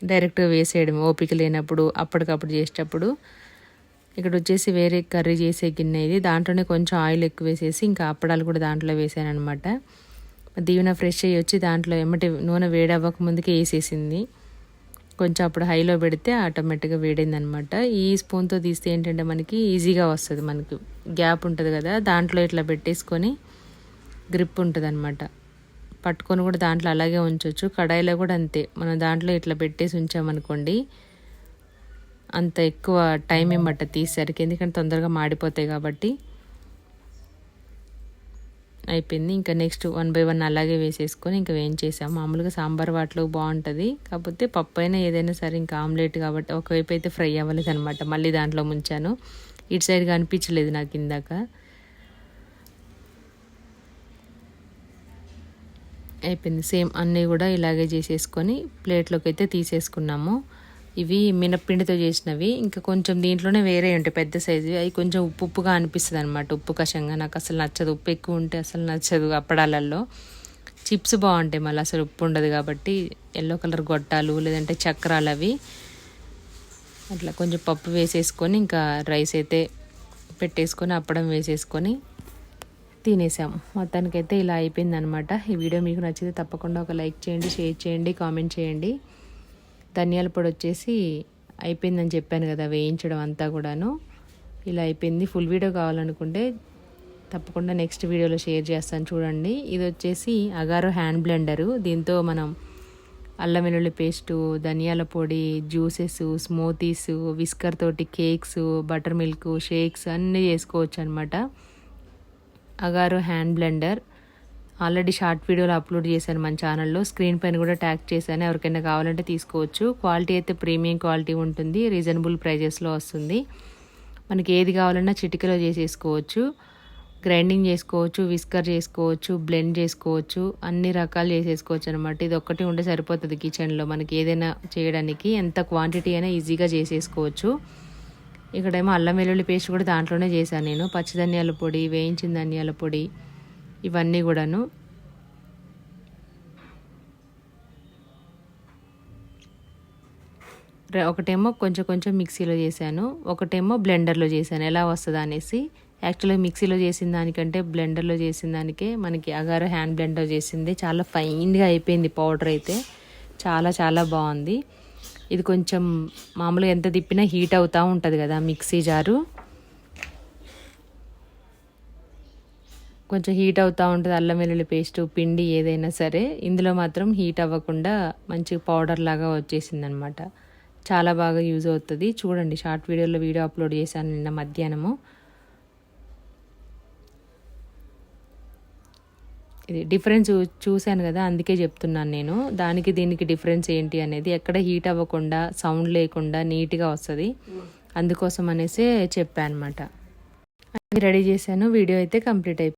డైరెక్ట్గా వేసేయడం ఓపిక లేనప్పుడు, అప్పటికప్పుడు చేసేటప్పుడు. ఇక్కడ వచ్చేసి వేరే కర్రీ చేసే గిన్నె ఇది, దాంట్లోనే కొంచెం ఆయిల్ ఎక్కువ వేసేసి ఇంకా అప్పడాలు కూడా దాంట్లో వేసాను అనమాట. దీవెన ఫ్రెష్ అయ్యి వచ్చి దాంట్లో ఎమ్మటి నూనె వేడవ్వక ముందుకే వేసేసింది. కొంచెం అప్పుడు హైలో పెడితే ఆటోమేటిక్గా వేడింది అనమాట. ఈ స్పూన్తో తీస్తే ఏంటంటే మనకి ఈజీగా వస్తుంది. మనకి గ్యాప్ ఉంటుంది కదా, దాంట్లో ఇట్లా పెట్టేసుకొని గ్రిప్ ఉంటుంది అనమాట. పట్టుకొని కూడా దాంట్లో అలాగే ఉంచవచ్చు. కడాయిలో కూడా అంతే, మనం దాంట్లో ఇట్లా పెట్టేసి ఉంచామనుకోండి అంత ఎక్కువ టైం ఏం పట్టదు తీసేసరికి, ఎందుకంటే తొందరగా మాడిపోతాయి కాబట్టి. అయిపోయింది. ఇంకా నెక్స్ట్ 1 by 1 అలాగే వేసేసుకొని ఇంకా వేయించేసాము. మామూలుగా సాంబార్ వాటిలో బాగుంటుంది, కాకపోతే పప్పు అయినా ఏదైనా సరే ఇంకా ఆమ్లెట్ కాబట్టి ఒకవైపు అయితే ఫ్రై అవ్వలేదు అనమాట. మళ్ళీ దాంట్లో ముంచాను, ఇటు సైడ్గా అనిపించలేదు నాకు ఇందాక. అయిపోయింది. సేమ్ అన్నీ కూడా ఇలాగే చేసేసుకొని ప్లేట్లోకి అయితే తీసేసుకున్నాము. ఇవి మినప్పిండితో చేసినవి. ఇంకా కొంచెం దీంట్లోనే వేరే ఉంటాయి పెద్ద సైజు, అవి కొంచెం ఉప్పుగా అనిపిస్తుంది అనమాట, ఉప్పు కషంగా. నాకు అసలు నచ్చదు, ఉప్పు ఎక్కువ ఉంటే అసలు నచ్చదు. అప్పడాలల్లో చిప్స్ బాగుంటాయి, మళ్ళీ అసలు ఉప్పు ఉండదు కాబట్టి. ఎల్లో కలర్ గొట్టాలు లేదంటే చక్రాలు అవి. అట్లా కొంచెం పప్పు వేసేసుకొని ఇంకా రైస్ అయితే పెట్టేసుకొని అప్పడం వేసేసుకొని తినేసాము. మొత్తానికైతే ఇలా అయిపోయింది అనమాట. ఈ వీడియో మీకు నచ్చితే తప్పకుండా ఒక లైక్ చేయండి, షేర్ చేయండి, కామెంట్ చేయండి. ధనియాల పొడి వచ్చేసి అయిపోయిందని చెప్పాను కదా, వేయించడం అంతా కూడాను ఇలా అయిపోయింది. ఫుల్ వీడియో కావాలనుకుంటే తప్పకుండా నెక్స్ట్ వీడియోలో షేర్ చేస్తాను, చూడండి. ఇది వచ్చేసి అగారో హ్యాండ్ బ్లెండరు. దీంతో మనం అల్లం వెల్లుల్లి పేస్టు, ధనియాల పొడి, జ్యూసెస్, స్మూతీస్, విస్కర్ తోటి కేక్స్, బటర్ మిల్క్, షేక్స్ అన్నీ చేసుకోవచ్చు అనమాట. Agaro hand blender already short వీడియోలో అప్లోడ్ చేశాను మన ఛానల్లో, స్క్రీన్ పైన కూడా ట్యాగ్ చేశాను, ఎవరికైనా కావాలంటే తీసుకోవచ్చు. క్వాలిటీ అయితే ప్రీమియం క్వాలిటీ ఉంటుంది, రీజనబుల్ ప్రైజెస్లో వస్తుంది. మనకి ఏది కావాలన్నా చిటికలో చేసేసుకోవచ్చు. గ్రైండింగ్ చేసుకోవచ్చు, విస్కర్ చేసుకోవచ్చు, బ్లెండ్ చేసుకోవచ్చు, అన్ని రకాలు చేసేసుకోవచ్చు అనమాట. ఇది ఒక్కటి ఉంటే సరిపోతుంది కిచెన్లో మనకి ఏదైనా చేయడానికి. ఎంత క్వాంటిటీ అయినా ఈజీగా చేసేసుకోవచ్చు. ఇక్కడేమో అల్లం వెల్లుల్లి పేస్ట్ కూడా దాంట్లోనే చేశాను నేను. పచ్చి ధనియాల పొడి, వేయించిన ధనియాల పొడి, ఇవన్నీ కూడాను. ఒకటేమో కొంచెం కొంచెం మిక్సీలో చేశాను, ఒకటేమో బ్లెండర్లో చేశాను, ఎలా వస్తుందా అనేసి. యాక్చువల్గా మిక్సీలో చేసిన దానికంటే బ్లెండర్లో చేసిన దానికే మనకి అగారో హ్యాండ్ బ్లెండర్ చేసింది చాలా ఫైన్గా అయిపోయింది. పౌడర్ అయితే చాలా చాలా బాగుంది. ఇది కొంచెం మామూలుగా ఎంత తిప్పినా హీట్ అవుతూ ఉంటుంది కదా మిక్సీ జారు, కొంచెం హీట్ అవుతూ ఉంటుంది. అల్లం వెల్లుల్లి పేస్టు, పిండి ఏదైనా సరే ఇందులో మాత్రం హీట్ అవ్వకుండా మంచి పౌడర్ లాగా వచ్చేసింది అనమాట. చాలా బాగా యూజ్ అవుతుంది. చూడండి, షార్ట్ వీడియోలో వీడియో అప్లోడ్ చేశాను నిన్న మధ్యాహ్నము. ఇది డిఫరెన్స్ చూశాను కదా, అందుకే చెప్తున్నాను నేను. దానికి దీనికి డిఫరెన్స్ ఏంటి అనేది, ఎక్కడ హీట్ అవ్వకుండా సౌండ్ లేకుండా నీట్గా వస్తుంది, అందుకోసం అనేసి చెప్పాను అనమాట. రెడీ చేశాను. వీడియో అయితే కంప్లీట్ అయిపోయింది.